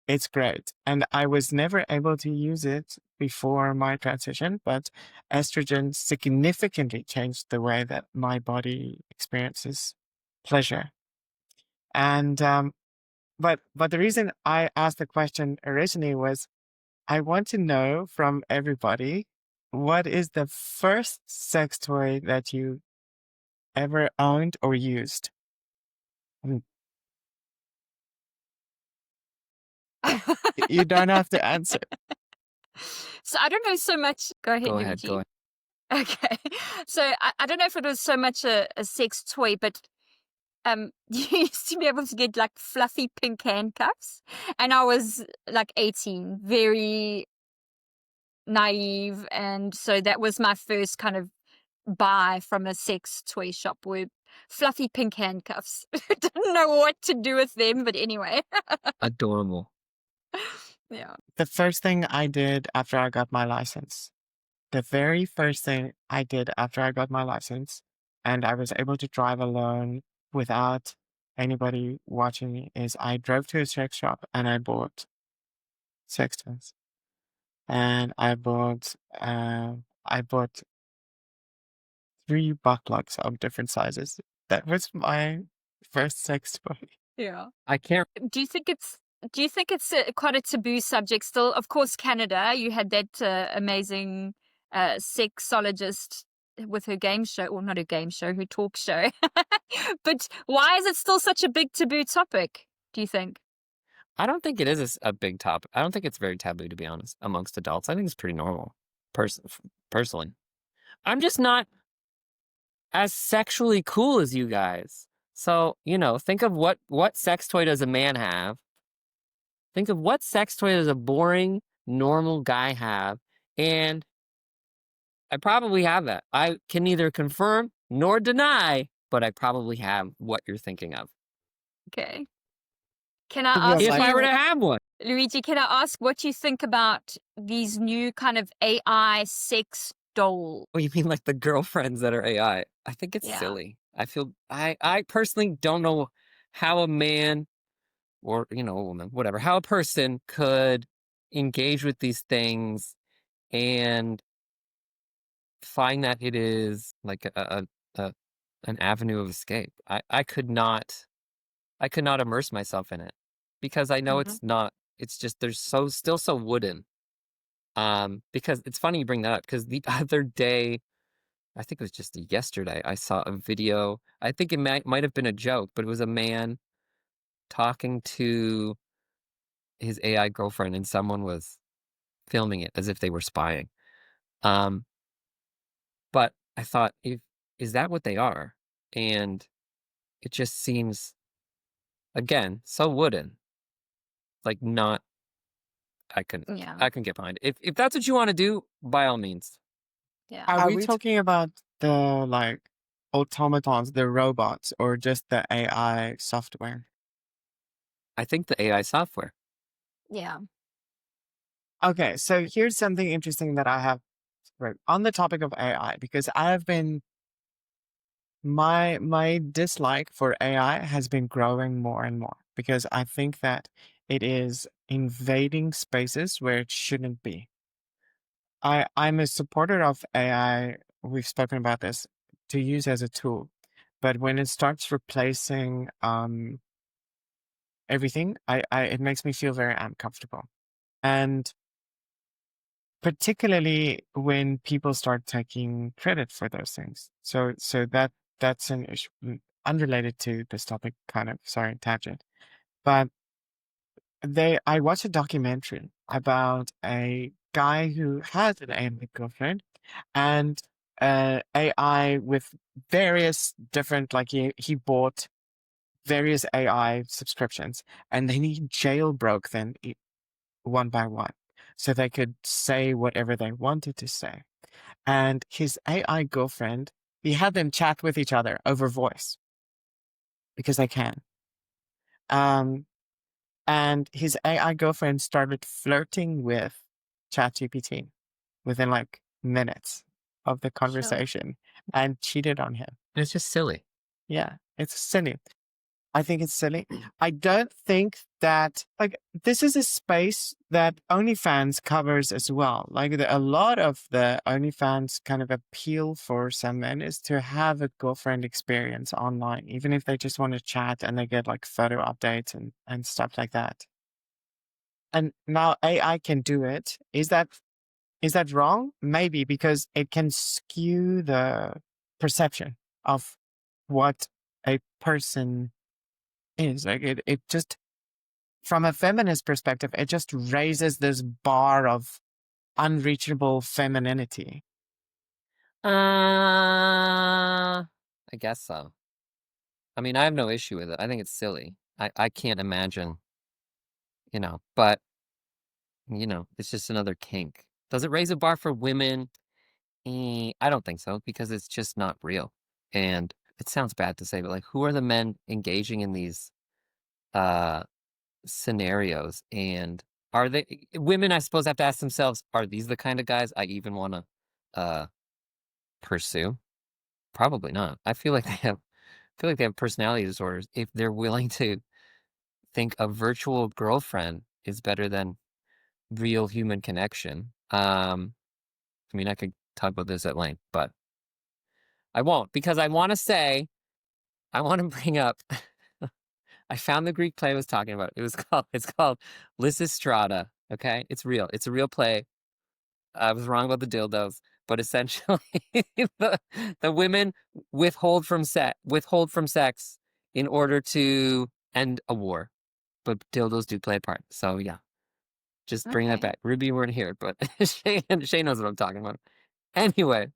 Speaker 2: it's great. And I was never able to use it before my transition, but estrogen significantly changed the way that my body experiences pleasure. And but the reason I asked the question originally was I want to know from everybody, what is the first sex toy that you ever owned or used? Mm, You don't have to answer.
Speaker 3: So I don't know so much. Go ahead,
Speaker 1: Go
Speaker 3: Luigi.
Speaker 1: ahead. Go ahead.
Speaker 3: Okay. So I don't know if it was so much a sex toy, but you used to be able to get like fluffy pink handcuffs. And I was like 18, very naive. And so that was my first kind of buy from a sex toy shop, were fluffy pink handcuffs. Didn't know what to do with them, but anyway.
Speaker 1: Adorable.
Speaker 3: Yeah.
Speaker 2: The first thing I did after I got my license, the very first thing I did after I got my license, and I was able to drive alone without anybody watching me, is I drove to a sex shop and I bought sex toys. And I bought 3 butt plugs of different sizes. That was my first sex toy.
Speaker 3: Yeah.
Speaker 1: I can't.
Speaker 3: Do you think it's quite a taboo subject still? Of course, Canada, you had that amazing sexologist with her game show, or not her game show, her talk show. But why is it still such a big taboo topic, do you think?
Speaker 1: I don't think it is a big topic. I don't think it's very taboo, to be honest, amongst adults. I think it's pretty normal, personally. I'm just not as sexually cool as you guys. So, think of what sex toy does a man have? Think of what sex toy does a boring, normal guy have? And I probably have that. I can neither confirm nor deny, but I probably have what you're thinking of.
Speaker 3: Okay. Can I
Speaker 2: Well,
Speaker 3: ask
Speaker 1: If I were
Speaker 3: you,
Speaker 1: to have one.
Speaker 3: Luigi, can I ask what you think about these new kind of AI sex doll?
Speaker 1: Oh, you mean like the girlfriends that are AI? I think it's
Speaker 3: Yeah.
Speaker 1: silly. I personally don't know how a man or, a woman, whatever, how a person could engage with these things and find that it is like a an avenue of escape. I could not immerse myself in it because I know
Speaker 3: Mhm.
Speaker 1: it's not. It's just there's still so wooden. Because it's funny you bring that up because the other day, I think it was just yesterday, I saw a video. I think it might have been a joke, but it was a man talking to his AI girlfriend, and someone was filming it as if they were spying. Um, but I thought, is that what they are? And it just seems, again, so wooden. Like not,
Speaker 3: Yeah.
Speaker 1: I can get behind it. If that's what you want to do, by all means.
Speaker 3: Yeah.
Speaker 2: Are we
Speaker 1: we t-
Speaker 2: talking about the like automatons, the robots, or just the AI software?
Speaker 1: I think the AI software.
Speaker 3: Yeah.
Speaker 2: Okay, so here's something interesting that I have right on the topic of AI, because I have been my dislike for AI has been growing more and more because I think that it is invading spaces where it shouldn't be. I'm a supporter of AI. We've spoken about this, to use as a tool, but when it starts replacing everything, I it makes me feel very uncomfortable, and particularly when people start taking credit for those things. So that's an issue unrelated to this topic. Kind of, sorry, tangent, but I watched a documentary about a guy who has an AI girlfriend and AI with various different, like he bought various AI subscriptions, and then he jailbroke them one by one so they could say whatever they wanted to say. And his AI girlfriend, he had them chat with each other over voice because they can. Um, and his AI girlfriend started flirting with ChatGPT within like minutes of the conversation and cheated on him.
Speaker 1: It's just silly.
Speaker 2: Yeah, it's silly. I think it's silly. I don't think that, like, this is a space that OnlyFans covers as well. Like, a lot of the OnlyFans kind of appeal for some men is to have a girlfriend experience online, even if they just want to chat and they get like photo updates and stuff like that. And now AI can do it. Is that wrong? Maybe, because it can skew the perception of what a person is. Like it just, from a feminist perspective, it just raises this bar of unreachable femininity.
Speaker 1: I guess so. I mean, I have no issue with it. I think it's silly. I can't imagine, but it's just another kink. Does it raise a bar for women? I don't think so, because it's just not real. And it sounds bad to say, but like, who are the men engaging in these scenarios? And are they women? I suppose have to ask themselves: are these the kind of guys I even want to pursue? Probably not. I feel like they have personality disorders if they're willing to think a virtual girlfriend is better than real human connection. I mean, I could talk about this at length, but I won't, because I want to bring up. I found the Greek play I was talking about. It's called Lysistrata. Okay, it's real. It's a real play. I was wrong about the dildos, but essentially, the women withhold from sex in order to end a war, but dildos do play a part. So yeah, just bringing that
Speaker 3: Okay.
Speaker 1: back. Ruby, you weren't here, but Shay knows what I'm talking about. Anyway,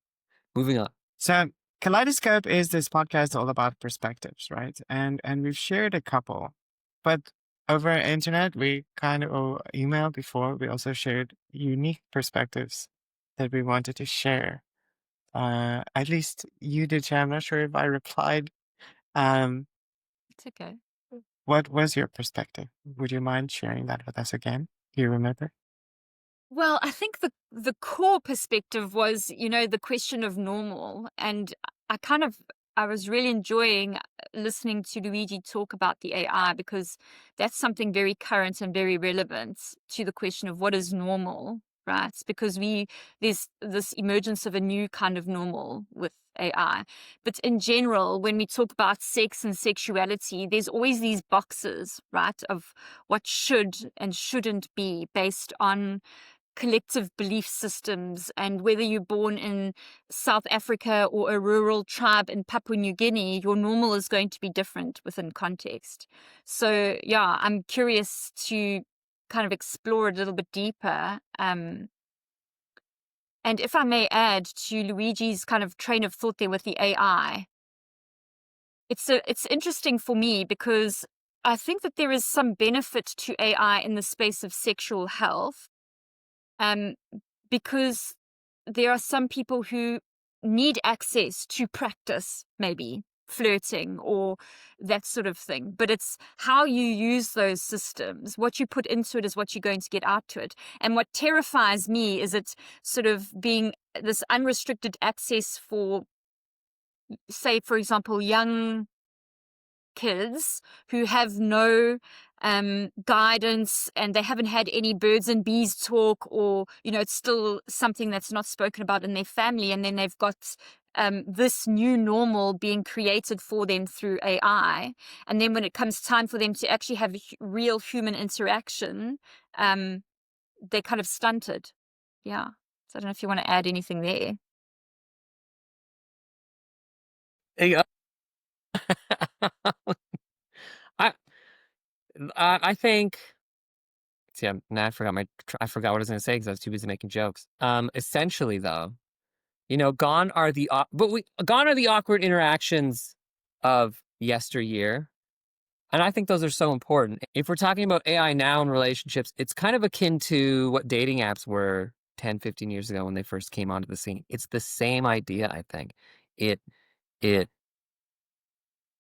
Speaker 1: moving on.
Speaker 2: So Kaleidoscope is this podcast all about perspectives, right? And we've shared a couple, but over internet, we kind of, or email before, we also shared unique perspectives that we wanted to share. At least you did, Shay. I'm not sure if I replied.
Speaker 3: It's okay.
Speaker 2: What was your perspective? Would you mind sharing that with us again? Do you remember?
Speaker 3: Well, I think the core perspective was, the question of normal. And I was really enjoying listening to Luigi talk about the AI, because that's something very current and very relevant to the question of what is normal, right? Because there's this emergence of a new kind of normal with AI. But in general, when we talk about sex and sexuality, there's always these boxes, right, of what should and shouldn't be based on collective belief systems, and whether you're born in South Africa or a rural tribe in Papua New Guinea, your normal is going to be different within context. So yeah, I'm curious to kind of explore it a little bit deeper. And if I may add to Luigi's kind of train of thought there with the AI, it's interesting for me, because I think that there is some benefit to AI in the space of sexual health. Because there are some people who need access to practice, maybe flirting or that sort of thing. But it's how you use those systems. What you put into it is what you're going to get out to it. And what terrifies me is it sort of being this unrestricted access for, say, for example, young kids who have no guidance, and they haven't had any birds and bees talk, or it's still something that's not spoken about in their family, and then they've got this new normal being created for them through AI, and then when it comes time for them to actually have real human interaction, they're kind of stunted. Yeah, so I don't know if you want to add anything there.
Speaker 1: Hey, I think. See, now I forgot I forgot what I was going to say because I was too busy making jokes. Essentially, though, gone are the awkward interactions of yesteryear, and I think those are so important. If we're talking about AI now in relationships, it's kind of akin to what dating apps were 10, 15 years ago when they first came onto the scene. It's the same idea, I think. It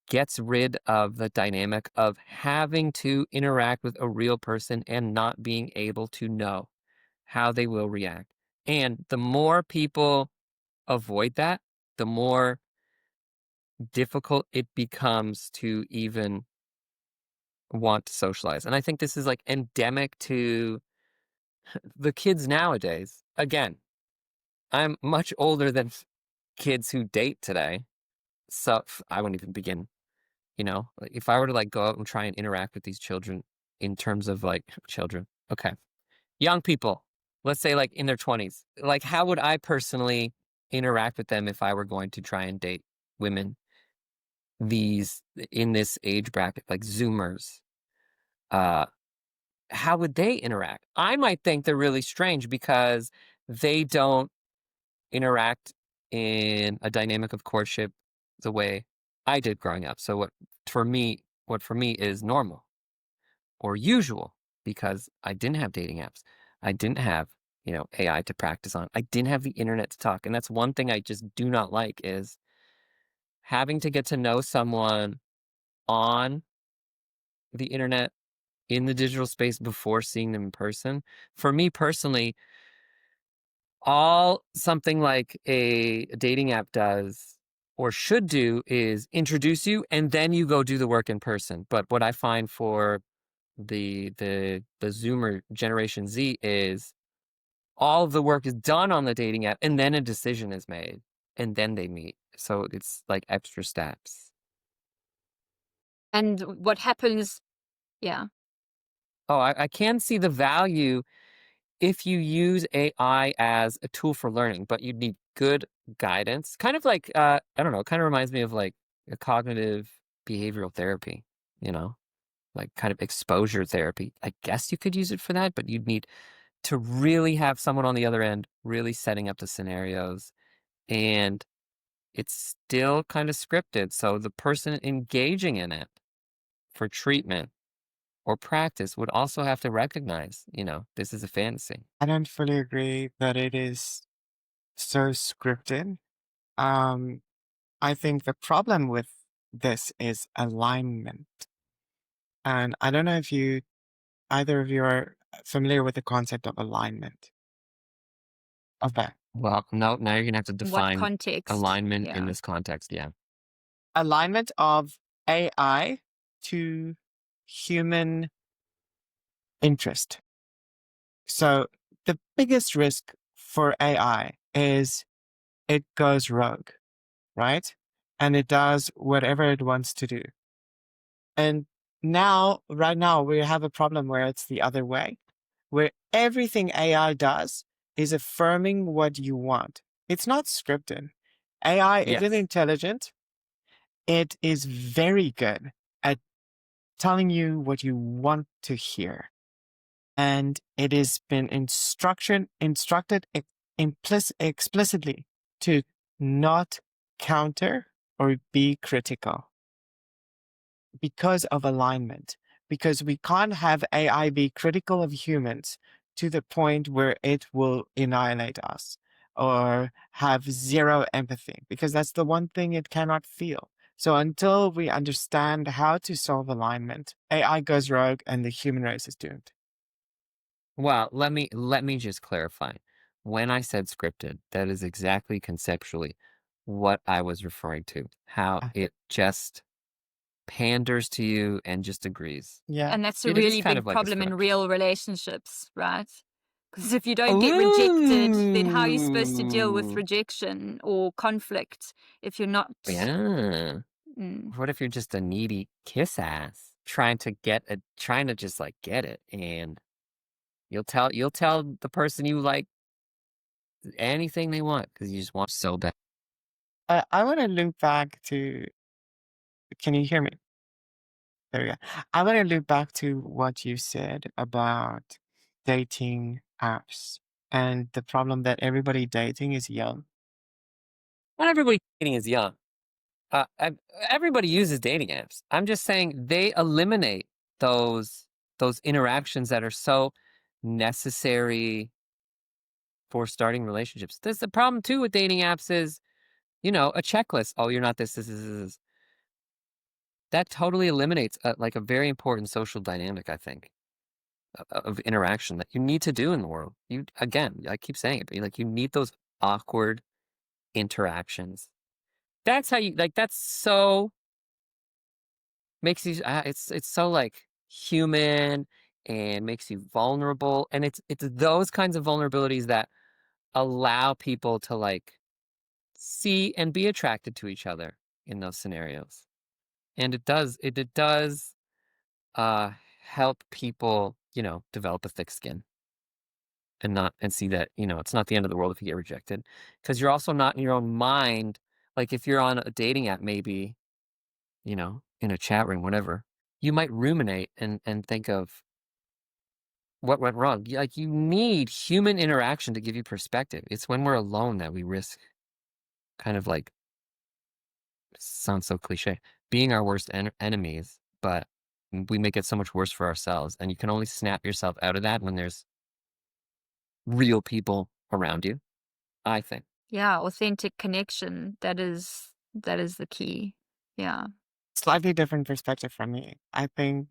Speaker 1: gets rid of the dynamic of having to interact with a real person and not being able to know how they will react. And the more people avoid that, the more difficult it becomes to even want to socialize. And I think this is like endemic to the kids nowadays. Again, I'm much older than kids who date today. So I wouldn't even begin, like, if I were to like go out and try and interact with these children in terms of like children. Okay. Young people, let's say like in their 20s. Like, how would I personally interact with them if I were going to try and date women these in this age bracket, like Zoomers? Uh, how would they interact? I might think they're really strange because they don't interact in a dynamic of courtship the way I did growing up. So what for me is normal or usual because I didn't have dating apps. I didn't have, AI to practice on. I didn't have the internet to talk. And that's one thing I just do not like is having to get to know someone on the internet in the digital space before seeing them in person. For me personally, all something like a dating app does or should do is introduce you and then you go do the work in person. But what I find for the Zoomer Generation Z is all of the work is done on the dating app and then a decision is made and then they meet. So it's like extra steps.
Speaker 3: And what happens? Yeah.
Speaker 1: Oh, I can see the value if you use AI as a tool for learning, but you need good guidance. Kind of like, I don't know, it kind of reminds me of like a cognitive behavioral therapy, like kind of exposure therapy. I guess you could use it for that, but you'd need to really have someone on the other end really setting up the scenarios. And it's still kind of scripted. So the person engaging in it for treatment or practice would also have to recognize, this is a fantasy.
Speaker 2: I don't fully agree that it is so scripted. Um, I think the problem with this is alignment. And I don't know if either of you are familiar with the concept of alignment. Okay.
Speaker 1: Well, no, now you're gonna have to
Speaker 3: In what
Speaker 1: define
Speaker 3: context?
Speaker 1: alignment in
Speaker 3: Yeah.
Speaker 1: this context. Yeah.
Speaker 2: Alignment of AI to human interest. So the biggest risk for AI is it goes rogue, right? And it does whatever it wants to do. And right now, we have a problem where it's the other way, where everything AI does is affirming what you want. It's not scripted. AI isn't
Speaker 1: Yes.
Speaker 2: intelligent. It is very good at telling you what you want to hear. And it has been instructed explicitly to not counter or be critical because of alignment. Because we can't have AI be critical of humans to the point where it will annihilate us or have zero empathy, because that's the one thing it cannot feel. So until we understand how to solve alignment, AI goes rogue and the human race is doomed.
Speaker 1: Well, let me just clarify. When I said scripted, that is exactly conceptually what I was referring to. How
Speaker 2: Uh,
Speaker 1: it just panders to you and just agrees.
Speaker 2: Yeah.
Speaker 3: And that's a
Speaker 1: It is
Speaker 3: really
Speaker 1: kind
Speaker 3: big
Speaker 1: of like a
Speaker 3: problem in
Speaker 1: script.
Speaker 3: real relationships, right? Because if you don't get rejected, then how are you supposed to deal with
Speaker 1: Ooh.
Speaker 3: rejection or conflict if you're not?
Speaker 1: Yeah.
Speaker 3: Mm.
Speaker 1: What if you're just a needy kiss ass trying to just like get it, and you'll tell the person you like anything they want because you just want so bad.
Speaker 2: I want to loop back to, can you hear me? There we go. I want to loop back to what you said about dating apps and the problem that everybody dating is young.
Speaker 1: Not everybody dating is young. Everybody uses dating apps. I'm just saying they eliminate those those interactions that are so necessary for starting relationships. There's the problem too with dating apps is, a checklist. Oh, you're not this. That totally eliminates like a very important social dynamic, I think. of interaction that you need to do in the world. Again, I keep saying it, but like you need those awkward interactions. That's how you like. That's so makes you. It's so like human and makes you vulnerable, and it's those kinds of vulnerabilities that allow people to like see and be attracted to each other in those scenarios. And it does uh help people, develop a thick skin and see that, it's not the end of the world if you get rejected. Because you're also not in your own mind. Like if you're on a dating app, maybe, in a chat room, whatever, you might ruminate and think of what went wrong. Like you need human interaction to give you perspective. It's when we're alone that we risk kind of like sounds so cliche, being our worst enemies, but we make it so much worse for ourselves. And you can only snap yourself out of that when there's real people around you, I think.
Speaker 3: Yeah, authentic connection. That is the key. Yeah.
Speaker 2: Slightly different perspective from me. I think,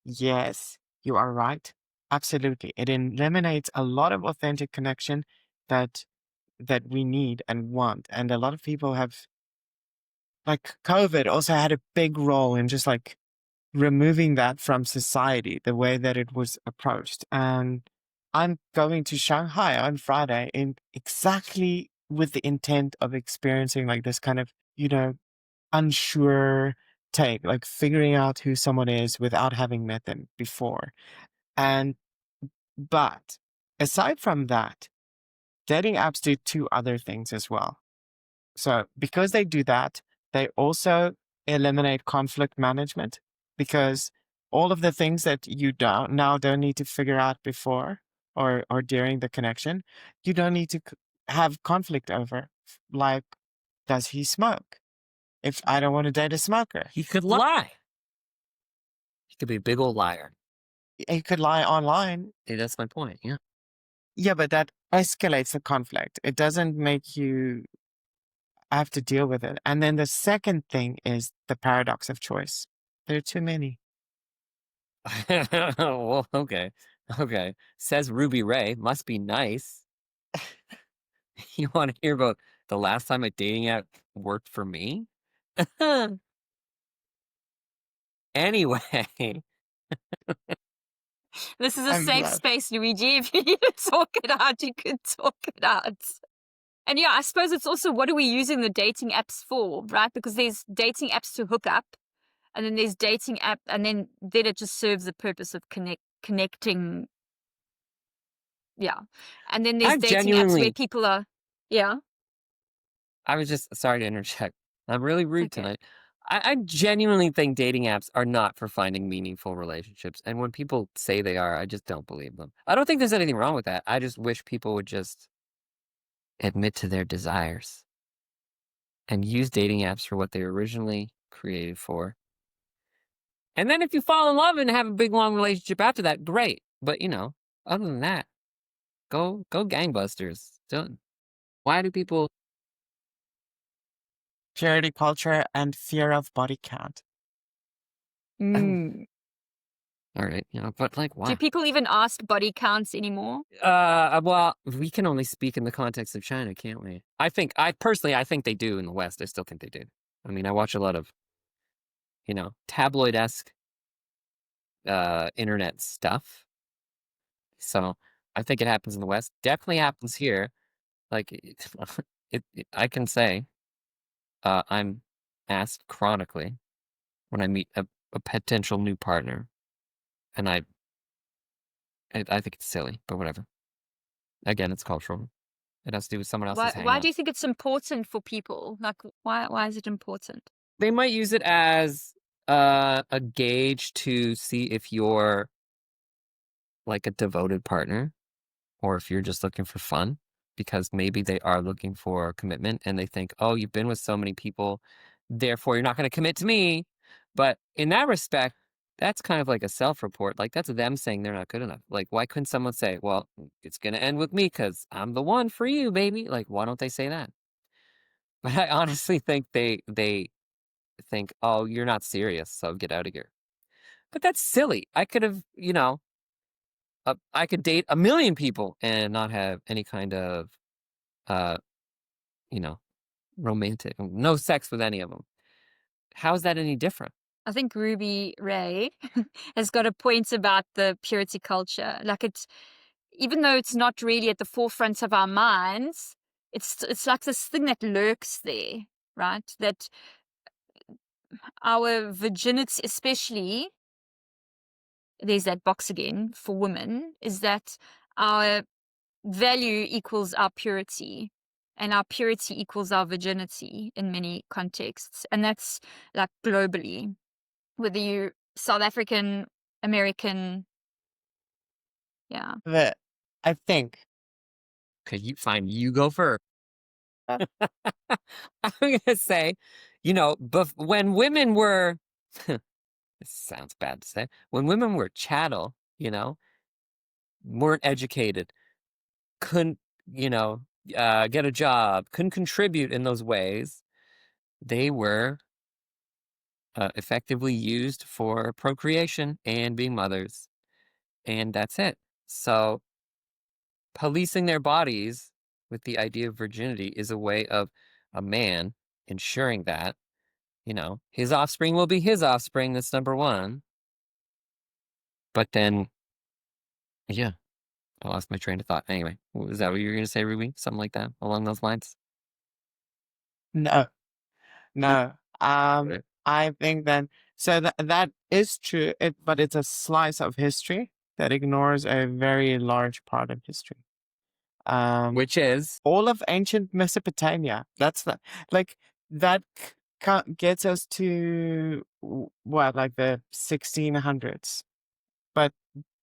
Speaker 2: yes, you are right. Absolutely. It eliminates a lot of authentic connection that we need and want. And a lot of people have, like, COVID also had a big role in just like removing that from society, the way that it was approached. And I'm going to Shanghai on Friday in exactly with the intent of experiencing like this kind of, unsure take, like figuring out who someone is without having met them before. And, but aside from that, dating apps do two other things as well. So because they do that, they also eliminate conflict management because all of the things that you don't need to figure out before or during the connection, you don't need to have conflict over. Like, does he smoke? If I don't want to date a smoker,
Speaker 1: He could lie. He could be a big old liar.
Speaker 2: he could lie online.
Speaker 1: Hey, that's my point. Yeah.
Speaker 2: Yeah, but that escalates the conflict. It doesn't make you have to deal with it. And then the second thing is the paradox of choice. There are too many.
Speaker 1: Well, okay. Okay. Says Ruby Ray. Must be nice. You want to hear about the last time a dating app worked for me? Anyway,
Speaker 3: This is a
Speaker 2: I'm
Speaker 3: safe
Speaker 2: glad.
Speaker 3: space, Luigi. If you need to talk it out, you can talk it out. And yeah, I suppose it's also what are we using the dating apps for, right? Because there's dating apps to hook up, and then there's dating app, and then it just serves the purpose of connecting. Yeah. And then there's
Speaker 1: I've
Speaker 3: dating apps where
Speaker 1: genuinely,
Speaker 3: people are, yeah,
Speaker 1: I was just sorry to interject. I'm really rude
Speaker 3: okay.
Speaker 1: tonight. I genuinely think dating apps are not for finding meaningful relationships. And when people say they are, I just don't believe them. I don't think there's anything wrong with that. I just wish people would just admit to their desires and use dating apps for what they were originally created for. And then if you fall in love and have a big long relationship after that, great. But other than that, go gangbusters. Don't. Why do people?
Speaker 2: Purity culture and fear of body count.
Speaker 3: Mm.
Speaker 1: All right, but like
Speaker 3: Do
Speaker 1: why?
Speaker 3: people even ask body counts anymore?
Speaker 1: Well, we can only speak in the context of China, can't we? I personally think they do in the West. I still think they do. I mean, I watch a lot of, tabloid-esque internet stuff. So I think it happens in the West. Definitely happens here. Like I can say, I'm asked chronically when I meet a potential new partner, and I think it's silly, but whatever. Again, it's cultural. It has to do with someone else's
Speaker 3: Why do
Speaker 1: hangout.
Speaker 3: you think it's important for people? Like, why is it important?
Speaker 1: They might use it as a gauge to see if you're like a devoted partner or if you're just looking for fun, because maybe they are looking for commitment and they think, oh, you've been with so many people, therefore you're not going to commit to me. But in that respect, that's kind of like a self-report. Like that's them saying they're not good enough. Like, why couldn't someone say, well, it's going to end with me because I'm the one for you, baby? Like, why don't they say that? But I honestly think they think, oh, you're not serious, so get out of here. But that's silly. I could have, I could date 1,000,000 people and not have any kind of, uh, you know, romantic, no sex with any of them. How is that any different?
Speaker 3: I think Ruby Ray has got a point about the purity culture. Like even though it's not really at the forefront of our minds, it's like this thing that lurks there, right? That our virginity, especially, there's that box again for women, is that our value equals our purity, and our purity equals our virginity in many contexts. And that's like globally, whether you're South African, American, yeah.
Speaker 2: I think
Speaker 1: Could you find you go first?
Speaker 2: uh,
Speaker 1: I'm gonna say, when women were, this sounds bad to say, when women were chattel, weren't educated, couldn't, get a job, couldn't contribute in those ways, they were effectively used for procreation and being mothers, and that's it. So policing their bodies with the idea of virginity is a way of a man ensuring that, his offspring will be his offspring. That's number one. But then, yeah, I lost my train of thought. Anyway, was that what you were going to say, Ruby? Something like that along those lines?
Speaker 2: no,
Speaker 1: No.
Speaker 2: no.
Speaker 1: Right.
Speaker 2: I think that is true. But it's a slice of history that ignores a very large part of history.
Speaker 1: Which is
Speaker 2: All of ancient Mesopotamia. That's like that gets us to what, like the 1600s, but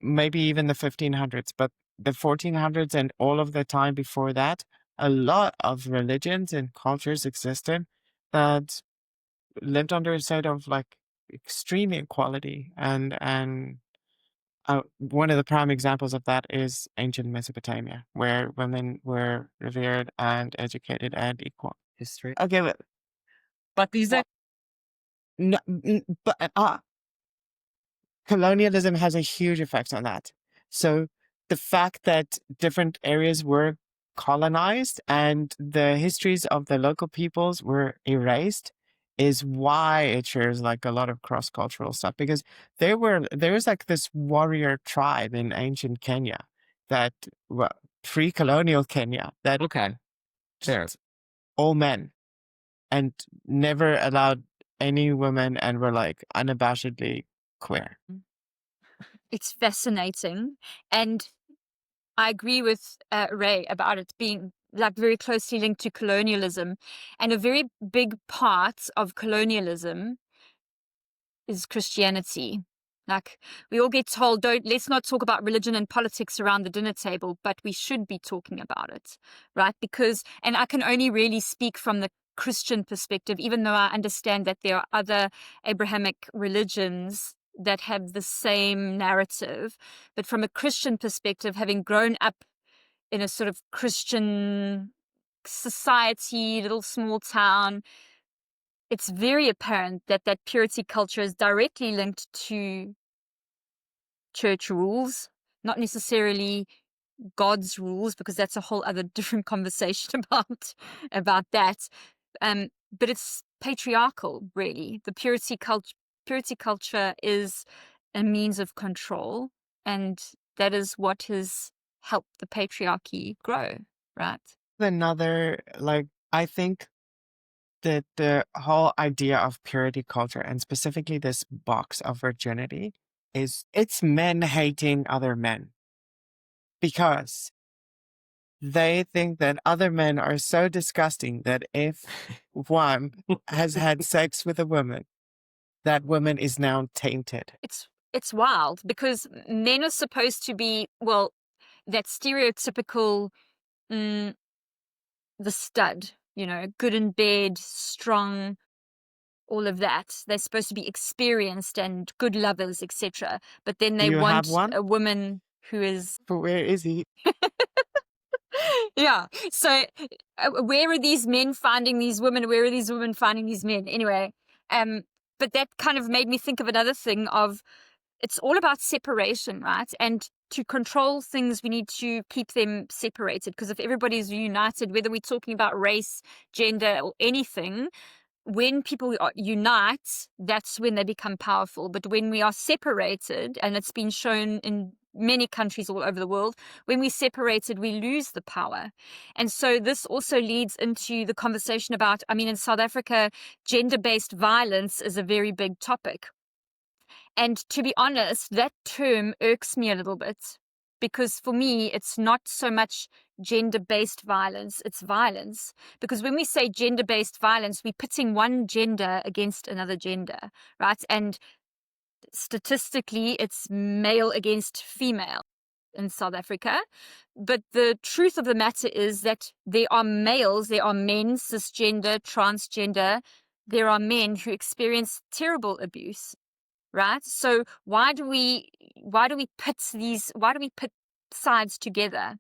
Speaker 2: maybe even the 1500s, but the 1400s and all of the time before that, a lot of religions and cultures existed that lived under a state of like extreme equality, and one of the prime examples of that is ancient Mesopotamia, where women were revered and educated and equal.
Speaker 1: history.
Speaker 2: Okay,
Speaker 1: But these
Speaker 2: well, no, but colonialism has a huge effect on that. So the fact that different areas were colonized and the histories of the local peoples were erased is why it shares like a lot of cross-cultural stuff, because there was like this warrior tribe in ancient Kenya that, well, pre-colonial Kenya, that
Speaker 1: Okay. There.
Speaker 2: all men and never allowed any women and were like unabashedly queer.
Speaker 3: It's fascinating. And I agree with Ray about it being like very closely linked to colonialism. And a very big part of colonialism is Christianity. Like we all get told, let's not talk about religion and politics around the dinner table, but we should be talking about it, right? Because, and I can only really speak from the Christian perspective, even though I understand that there are other Abrahamic religions that have the same narrative. But from a Christian perspective, having grown up in a sort of Christian society, little small town, it's very apparent that that purity culture is directly linked to church rules, not necessarily God's rules, because that's a whole other different conversation about that. But it's patriarchal, really. The purity culture is a means of control, and that is what has helped the patriarchy grow, right?
Speaker 2: Another, like, I think that the whole idea of purity culture, and specifically this box of virginity, it's men hating other men because they think that other men are so disgusting that if one has had sex with a woman, that woman is now tainted.
Speaker 3: It's wild because men are supposed to be, well, that stereotypical the stud, good in bed, strong, all of that. They're supposed to be experienced and good lovers, etc. But then
Speaker 2: Do
Speaker 3: they
Speaker 2: you have
Speaker 3: want
Speaker 2: one?
Speaker 3: a woman who is
Speaker 2: But where is he?
Speaker 3: yeah. So where are these men finding these women? Where are these women finding these men? Anyway, but that kind of made me think of another thing of it's all about separation, right? And to control things, we need to keep them separated, because if everybody's united, whether we're talking about race, gender, or anything, when people unite, that's when they become powerful. But when we are separated, and it's been shown in many countries all over the world, when we're separated, we lose the power. And so this also leads into the conversation about, I mean, in South Africa, gender-based violence is a very big topic. And to be honest, that term irks me a little bit, because for me, it's not so much gender-based violence, it's violence. Because when we say gender-based violence, we're pitting one gender against another gender, right? And statistically, it's male against female in South Africa. But the truth of the matter is that there are males, there are men, cisgender, transgender, there are men who experience terrible abuse. Right? So why do we pit sides together?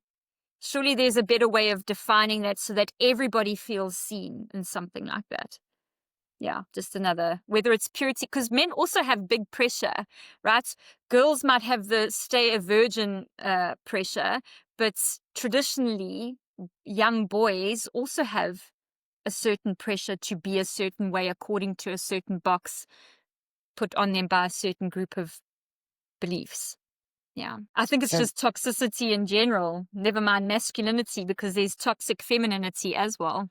Speaker 3: Surely there's a better way of defining that so that everybody feels seen in something like that. Yeah, just another, whether it's purity, because men also have big pressure, right? Girls might have the stay a virgin pressure, but traditionally young boys also have a certain pressure to be a certain way according to a certain box put on them by a certain group of beliefs. Yeah. I think it's
Speaker 2: So
Speaker 3: just toxicity in general, never mind masculinity, because there's toxic femininity as well.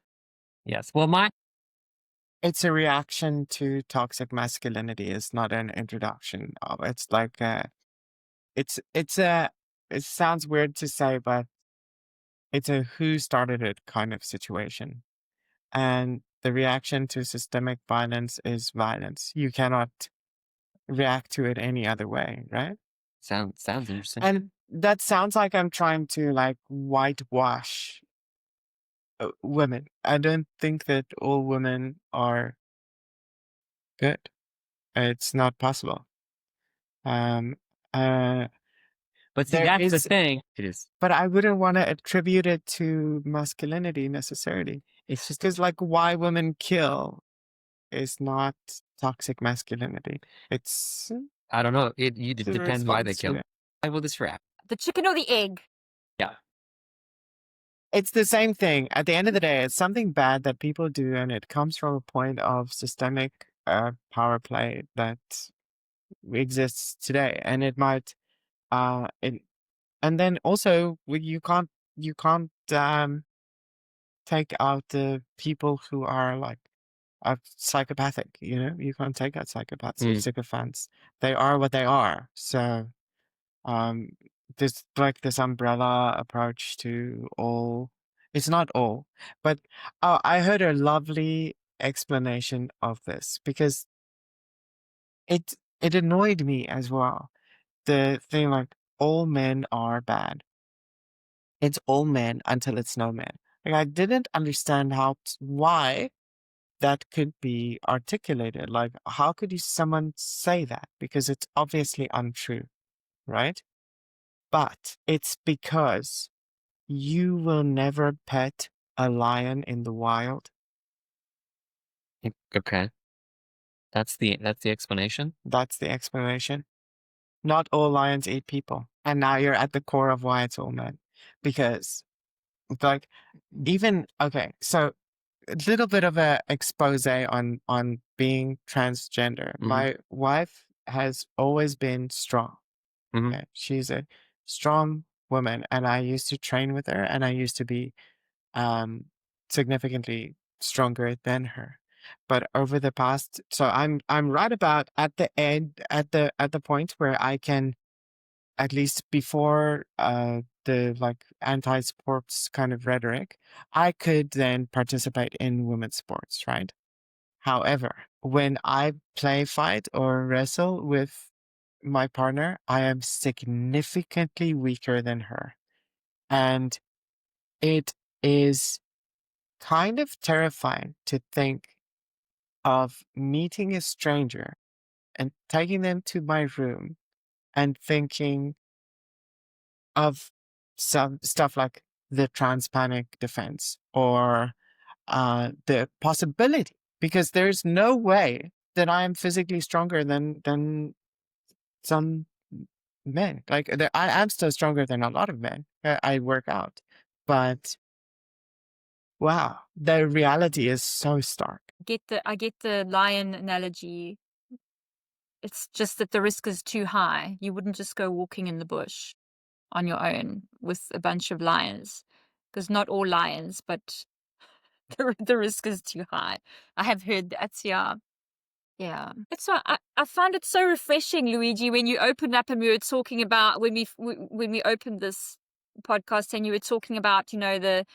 Speaker 1: Yes. Well,
Speaker 2: it's a reaction to toxic masculinity. It's not an introduction. It's like it sounds weird to say, but it's a who started it kind of situation. And the reaction to systemic violence is violence. You cannot react to it any other way, right?
Speaker 1: sounds interesting.
Speaker 2: And that sounds like I'm trying to like whitewash women. I don't think that all women are good. It's not possible. Um, uh,
Speaker 1: But see,
Speaker 2: there
Speaker 1: that's the
Speaker 2: is,
Speaker 1: thing. It is.
Speaker 2: but I wouldn't want to attribute it to masculinity necessarily.
Speaker 1: It's just.
Speaker 2: Because like why women kill is not toxic masculinity. It's
Speaker 1: I don't know. It
Speaker 2: a
Speaker 1: depends why they
Speaker 2: response to
Speaker 1: kill.
Speaker 2: it.
Speaker 1: I will this rap.
Speaker 3: The chicken or the egg?
Speaker 1: Yeah.
Speaker 2: It's the same thing. At the end of the day, it's something bad that people do, and it comes from a point of systemic power play that exists today. And it might, and then also you can't take out the people who are like psychopathic. You can't take out psychopaths or sycophants. They are what they are. So there's like this umbrella approach to all. It's not all, but I heard a lovely explanation of this because it annoyed me as well. The thing like all men are bad. It's all men until it's no man. Like I didn't understand why that could be articulated. Like how could someone say that? Because it's obviously untrue, right? But it's because you will never pet a lion in the wild.
Speaker 1: Okay. That's the explanation.
Speaker 2: That's the explanation. Not all lions eat people. And now you're at the core of why it's all men. Because like even okay, so a little bit of a expose on being transgender. My wife has always been strong. Okay? She's a strong woman, and I used to train with her, and I used to be significantly stronger than her. But over the past, so I'm right about at the end at the point where I can, at least before the like anti-sports kind of rhetoric, I could then participate in women's sports, right? However, when I play fight or wrestle with my partner, I am significantly weaker than her. And it is kind of terrifying to think of meeting a stranger and taking them to my room and thinking of some stuff like the transpanic defense or the possibility, because there's no way that I am physically stronger than some men. Like I'm still stronger than a lot of men. I work out, but wow, the reality is so stark.
Speaker 3: I get the lion analogy. It's just that the risk is too high. You wouldn't just go walking in the bush on your own with a bunch of lions, because not all lions, but the risk is too high. I have heard that. Yeah. Yeah. It's why I find it so refreshing, Luigi, when you opened up and we were talking about when we opened this podcast and you were talking about, you know, the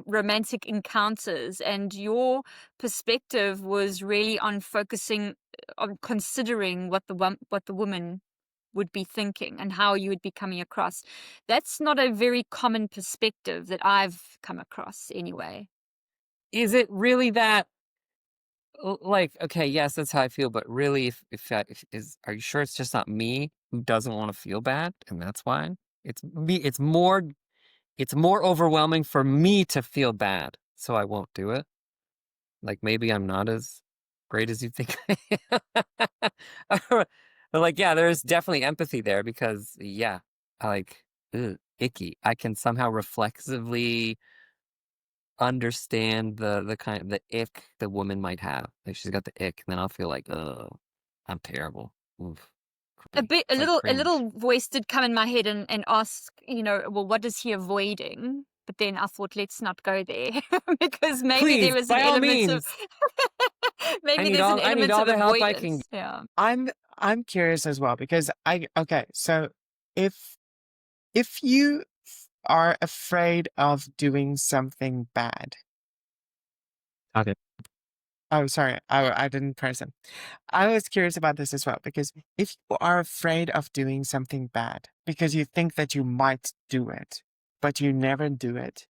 Speaker 3: romantic encounters, and your perspective was really on focusing on considering what the woman would be thinking and how you would be coming across. That's not a very common perspective that I've come across anyway.
Speaker 1: Is it really that? Like, okay, yes, that's how I feel, but really, are you sure it's just not me who doesn't want to feel bad, and that's why it's me? It's more overwhelming for me to feel bad, so I won't do it. Like maybe I'm not as great as you think I am. But like, yeah, there's definitely empathy there because, yeah, like, icky. I can somehow reflexively understand the kind of the ick the woman might have. Like she's got the ick, and then I'll feel like, oh, I'm terrible. Oof.
Speaker 3: A bit, a
Speaker 1: It's like
Speaker 3: little, a
Speaker 1: cringe.
Speaker 3: little voice did come in my head and ask, you know, well, what is he avoiding? But then I thought, let's not go there because maybe
Speaker 1: Please,
Speaker 3: there was an
Speaker 1: by all
Speaker 3: element of
Speaker 1: means.
Speaker 3: maybe there's an
Speaker 1: I need
Speaker 3: element
Speaker 1: all
Speaker 3: of
Speaker 1: the help I can.
Speaker 3: avoidance. Yeah.
Speaker 2: I'm curious as well because okay, so if you are afraid of doing something bad.
Speaker 1: Okay.
Speaker 2: Oh, sorry, I didn't press him. I was curious about this as well because if you are afraid of doing something bad because you think that you might do it, but you never do it,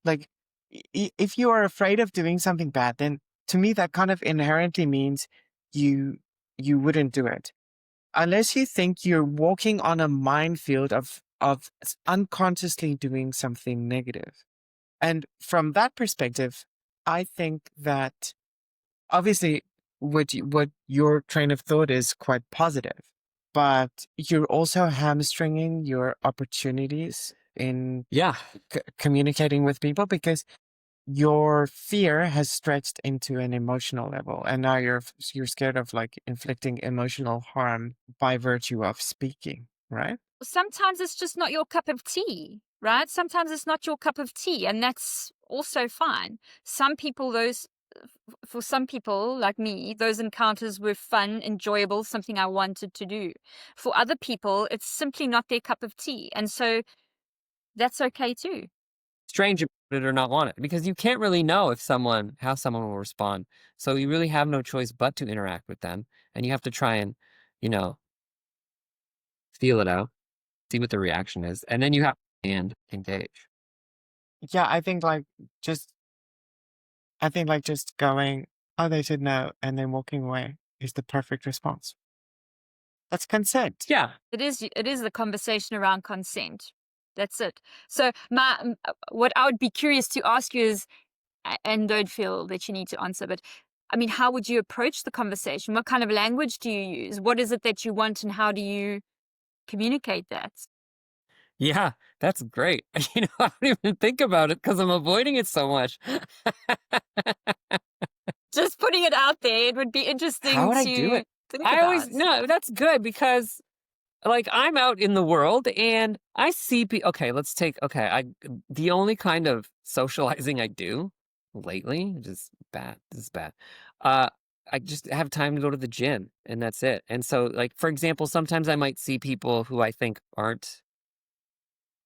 Speaker 2: like if you are afraid of doing something bad, then to me that kind of inherently means you wouldn't do it unless you think you're walking on a minefield of unconsciously doing something negative. And from that perspective, I think that obviously what your train of thought is quite positive, but you're also hamstringing your opportunities in
Speaker 1: Yeah.
Speaker 2: communicating with people because your fear has stretched into an emotional level, and now you're scared of like inflicting emotional harm by virtue of speaking, right?
Speaker 3: Sometimes it's just not your cup of tea, right? Sometimes it's not your cup of tea, and that's also fine. For some people like me, those encounters were fun, enjoyable, something I wanted to do. For other people, it's simply not their cup of tea, and so that's okay too.
Speaker 1: Strange about it or not want it because you can't really know how someone will respond. So you really have no choice but to interact with them, and you have to try and, you know, feel it out, see what the reaction is, and then you have and engage.
Speaker 2: Yeah, just I think like just going, oh, they said no, and then walking away is the perfect response. That's consent.
Speaker 1: Yeah.
Speaker 3: It is the conversation around consent. That's it. So what I would be curious to ask you is, and don't feel that you need to answer, but I mean, how would you approach the conversation? What kind of language do you use? What is it that you want, and how do you communicate that?
Speaker 1: Yeah, that's great. You know, I don't even think about it because I'm avoiding it so much.
Speaker 3: Just putting it out there, it would be
Speaker 1: How
Speaker 3: interesting
Speaker 1: would I do
Speaker 3: to
Speaker 1: it?
Speaker 3: think
Speaker 1: I always
Speaker 3: about.
Speaker 1: no, that's good because like I'm out in the world and I see okay, the only kind of socializing I do lately, which is bad. This is bad. Uh I just have time to go to the gym and that's it. And so like for example, sometimes I might see people who I think aren't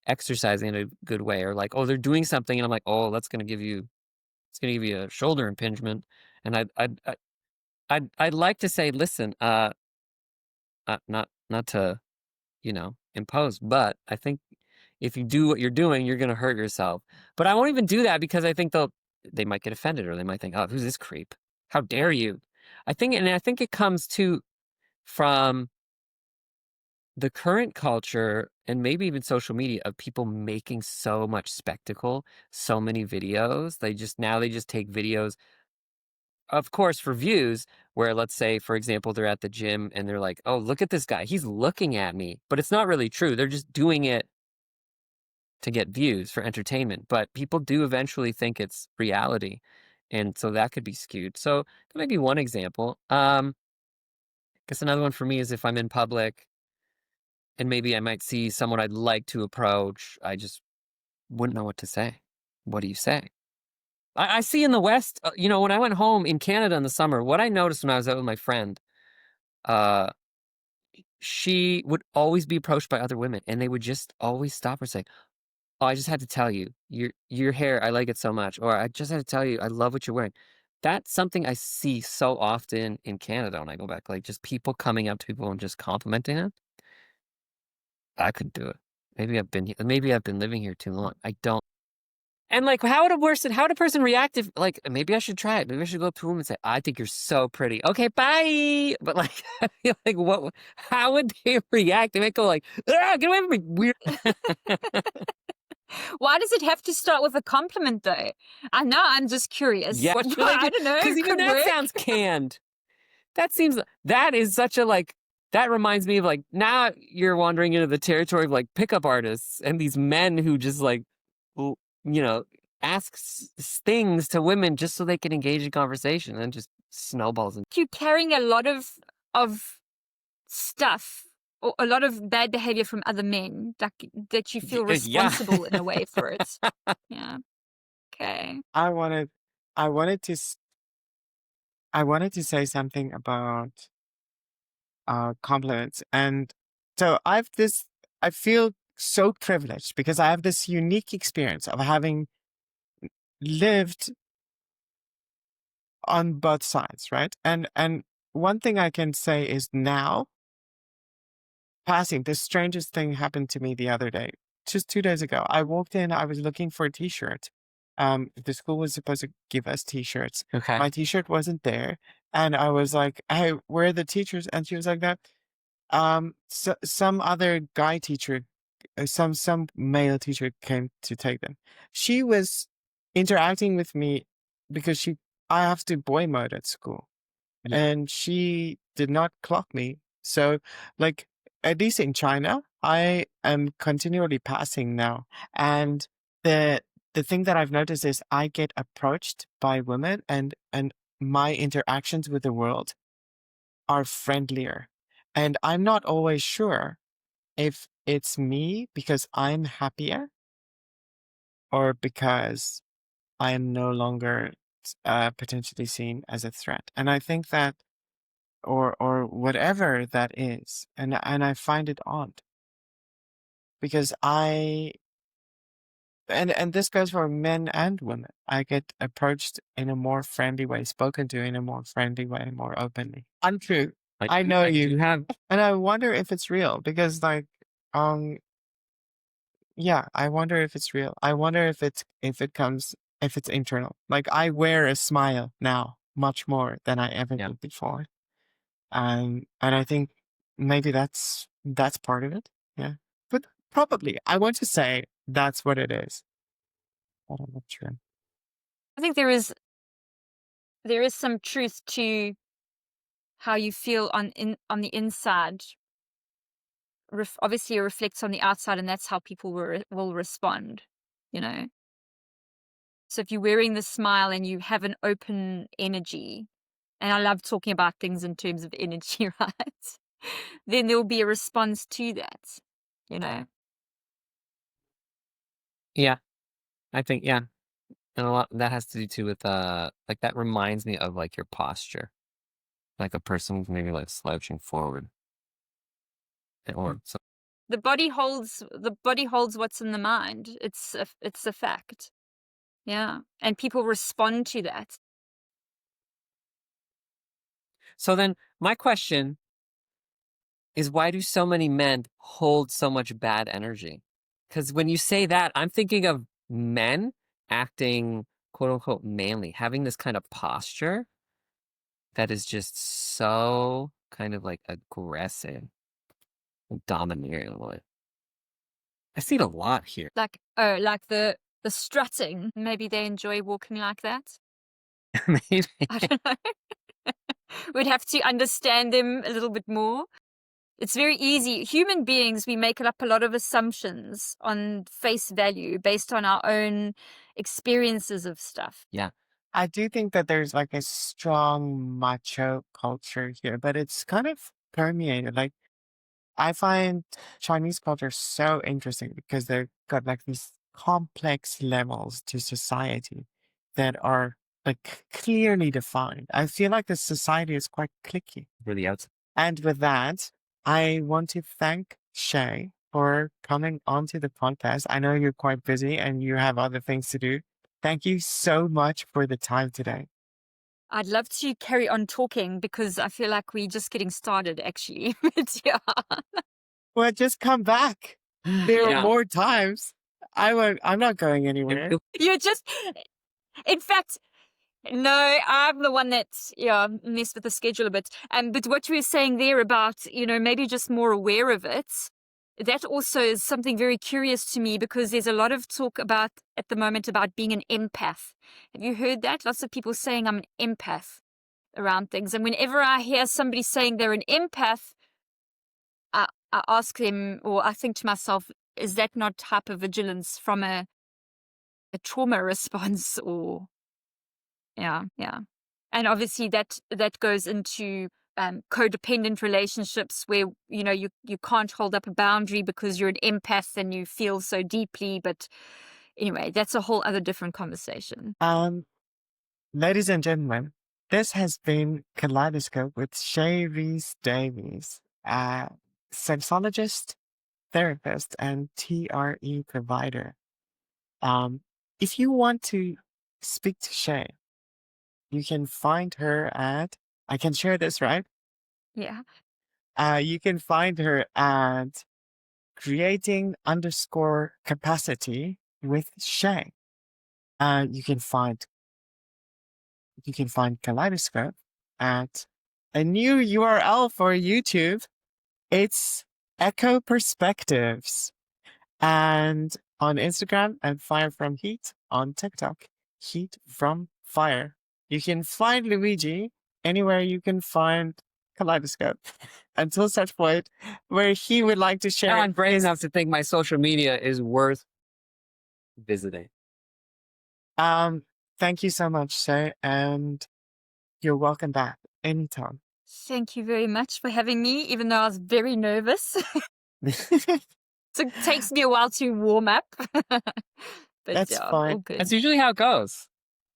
Speaker 1: exercising in a good way or like, oh, they're doing something and I'm like, oh, it's gonna give you a shoulder impingement. And I'd like to say, listen, not to, you know, impose, but I think if you do what you're doing, you're gonna hurt yourself. But I won't even do that because I think they might get offended or they might think, oh, who's this creep? How dare you? I think it comes from the current culture and maybe even social media of people making so much spectacle, so many videos. They just take videos of course, for views, where let's say, for example, they're at the gym and they're like, oh, look at this guy. He's looking at me. But it's not really true. They're just doing it to get views for entertainment. But people do eventually think it's reality. And so that could be skewed. So that might be one example. Guess another one for me is if I'm in public and maybe I might see someone I'd like to approach, I just wouldn't know what to say. What do you say? I see in the West, when I went home in Canada in the summer, what I noticed when I was out with my friend, uh, she would always be approached by other women, and they would just always stop her, say, "Oh, I just had to tell you, your hair, I like it so much," or "I just had to tell you, I love what you're wearing." That's something I see so often in Canada when I go back, like just people coming up to people and just complimenting them. I couldn't do it. Maybe I've been living here too long. I don't. And like, how would a person react if, like, maybe I should try it. Maybe I should go up to a woman and say, I think you're so pretty. Okay, bye. But like, I feel like, how would they react? They might go like, ah, get away from me, weird.
Speaker 3: Why does it have to start with a compliment, though? I know, I'm just curious.
Speaker 1: Yeah,
Speaker 3: What, I don't know.
Speaker 1: because even
Speaker 3: could
Speaker 1: that
Speaker 3: work.
Speaker 1: sounds canned. That is such a like. That reminds me of like, now you're wandering into the territory of like pickup artists and these men who just like, you know, ask things to women just so they can engage in conversation, and just snowballs. And
Speaker 3: You're carrying a lot of stuff or a lot of bad behavior from other men that you feel
Speaker 1: Yeah.
Speaker 3: responsible in a way for it. Yeah. Okay.
Speaker 2: I wanted I wanted to s- I wanted to say something about compliments. And so I feel so privileged because I have this unique experience of having lived on both sides, right? And one thing I can say is now passing, the strangest thing happened to me the other day. Just 2 days ago. I walked in, I was looking for a t-shirt. The school was supposed to give us t-shirts.
Speaker 1: okay,
Speaker 2: My t-shirt wasn't there. And I was like, hey, where are the teachers? And she was like that. Some other guy teacher, some male teacher came to take them. She was interacting with me because I have to boy mode at school,
Speaker 1: Yeah.
Speaker 2: and she did not clock me. So, like, at least in China, I am continually passing now, and the thing that I've noticed is I get approached by women, and my interactions with the world are friendlier. And I'm not always sure if it's me because I'm happier or because I'm no longer potentially seen as a threat. And I think that, or whatever that is, and I find it odd because and this goes for men and women. I get approached in a more friendly way, spoken to in a more friendly way, more openly. Untrue. I know
Speaker 1: I
Speaker 2: you.
Speaker 1: do have.
Speaker 2: And I wonder if it's real because, like, um, yeah, I wonder if it's real. I wonder if it's internal. Like, I wear a smile now much more than I ever
Speaker 1: Yeah.
Speaker 2: did before. And I think maybe that's part of it. Yeah. But probably, I want to say that's what it is. But I'm not sure.
Speaker 3: I think there is some truth to how you feel on the inside. Obviously, it reflects on the outside, and that's how people will respond. You know. So if you're wearing the smile and you have an open energy, and I love talking about things in terms of energy, right? Then there will be a response to that. You know.
Speaker 1: Yeah, I think and a lot that has to do too with like that reminds me of like your posture, like a person maybe like slouching forward, or so.
Speaker 3: The body holds what's in the mind. It's a fact. Yeah. And people respond to that.
Speaker 1: So then my question is, why do so many men hold so much bad energy? Because when you say that, I'm thinking of men acting quote unquote manly, having this kind of posture that is just so kind of like aggressive, domineering. I see it a lot here.
Speaker 3: Like the strutting. Maybe they enjoy walking like that.
Speaker 1: Maybe.
Speaker 3: I don't know. We'd have to understand them a little bit more. It's very easy. Human beings, we make up a lot of assumptions on face value based on our own experiences of stuff.
Speaker 1: Yeah.
Speaker 2: I do think that there's like a strong macho culture here, but it's kind of permeated. Like, I find Chinese culture so interesting because they've got like these complex levels to society that are like clearly defined. I feel like the society is quite cliquey.
Speaker 1: Really outside.
Speaker 2: And with that, I want to thank Shay for coming onto the podcast. I know you're quite busy and you have other things to do. Thank you so much for the time today.
Speaker 3: I'd love to carry on talking because I feel like we're just getting started, actually. But yeah.
Speaker 2: Well, just come back. There are
Speaker 1: Yeah.
Speaker 2: more times. I'm not going anywhere.
Speaker 3: You're just, in fact, no, I'm the one that's, messed with the schedule a bit. But what you were saying there about, maybe just more aware of it, that also is something very curious to me because there's a lot of talk about, at the moment, about being an empath. Have you heard that? Lots of people saying I'm an empath around things. And whenever I hear somebody saying they're an empath, I ask them, or I think to myself, is that not hypervigilance from a trauma response? Or yeah. And obviously that goes into codependent relationships where you can't hold up a boundary because you're an empath and you feel so deeply. But anyway, that's a whole other different conversation.
Speaker 2: Ladies and gentlemen, this has been Kaleidoscope with Shay Rees-Davies, sexologist, therapist, and TRE provider. If you want to speak to Shay, you can find her at, I can share this, right?
Speaker 3: Yeah.
Speaker 2: You can find her at creating_capacity with Shay. You can find Kaleidoscope at a new URL for YouTube. It's Echo Perspectives. And on Instagram and Fire from Heat, on TikTok, Heat from Fire. You can find Luigi anywhere you can find Kaleidoscope until such point where he would like to share.
Speaker 1: I'm brave enough to think my social media is worth visiting.
Speaker 2: Thank you so much, Shay, and you're welcome back anytime.
Speaker 3: Thank you very much for having me, even though I was very nervous. So it takes me a while to warm up. But
Speaker 2: That's
Speaker 3: yeah,
Speaker 2: fine.
Speaker 3: all good.
Speaker 1: That's usually how it goes.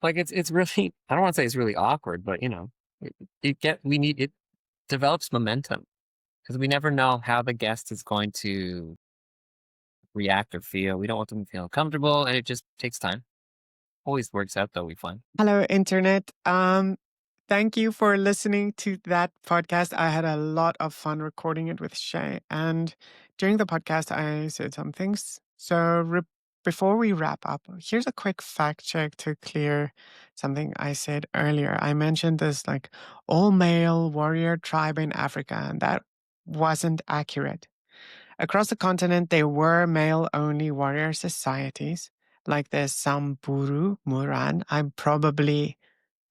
Speaker 1: Like it's really, I don't want to say it's really awkward, but it develops momentum because we never know how the guest is going to react or feel. We don't want them to feel comfortable, and it just takes time. Always works out though, we find.
Speaker 2: Hello, Internet. Thank you for listening to that podcast. I had a lot of fun recording it with Shay. And during the podcast, I said some things. So before we wrap up, here's a quick fact check to clear something I said earlier. I mentioned this like all male warrior tribe in Africa, and that wasn't accurate. Across the continent, there were male only warrior societies like the Samburu Muran. I'm probably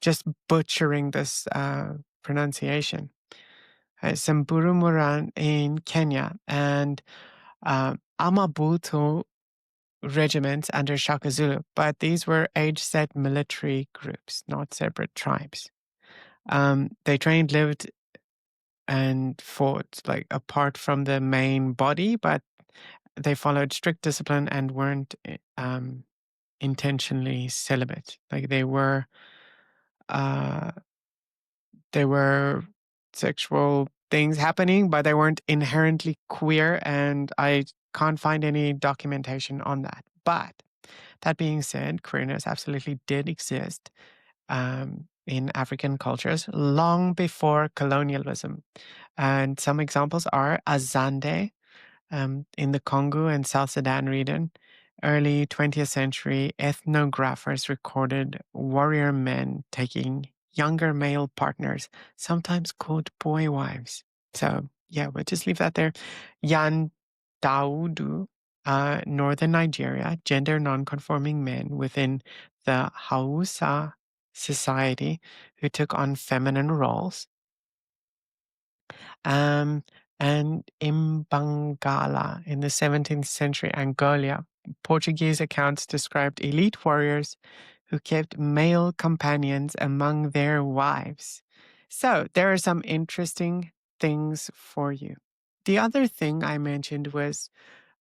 Speaker 2: just butchering this pronunciation. Samburu Muran in Kenya and Amabutu regiments under Shaka Zulu, but these were age-set military groups, not separate tribes. They trained, lived, and fought like apart from the main body, but they followed strict discipline and weren't intentionally celibate. Like they were sexual things happening, but they weren't inherently queer, and I can't find any documentation on that. But that being said, queerness absolutely did exist in African cultures long before colonialism. And some examples are Azande in the Congo and South Sudan region. Early 20th century ethnographers recorded warrior men taking younger male partners, sometimes called boy wives. So, yeah, we'll just leave that there. Yan Daudu, northern Nigeria, gender non-conforming men within the Hausa society who took on feminine roles. And in Bangala, in the 17th century Angola, Portuguese accounts described elite warriors who kept male companions among their wives. So there are some interesting things for you. The other thing I mentioned was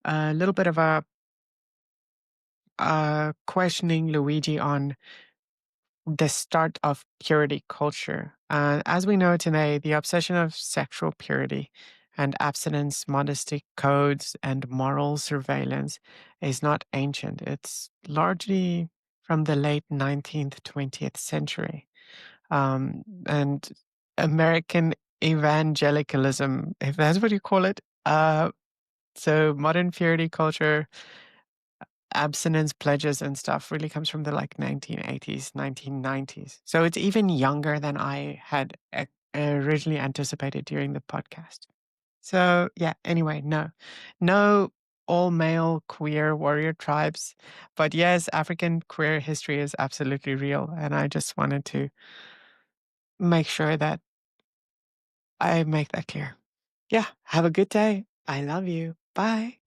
Speaker 2: a little bit of a questioning Luigi on the start of purity culture. As we know today, the obsession of sexual purity and abstinence, modesty codes, and moral surveillance is not ancient. It's largely from the late 19th, 20th century. And American evangelicalism, if that's what you call it. So modern purity culture, abstinence pledges and stuff really comes from the like 1980s, 1990s. So it's even younger than I had originally anticipated during the podcast. So yeah, anyway, no all male queer warrior tribes. But yes, African queer history is absolutely real. And I just wanted to make sure that I make that clear. Yeah, have a good day. I love you. Bye.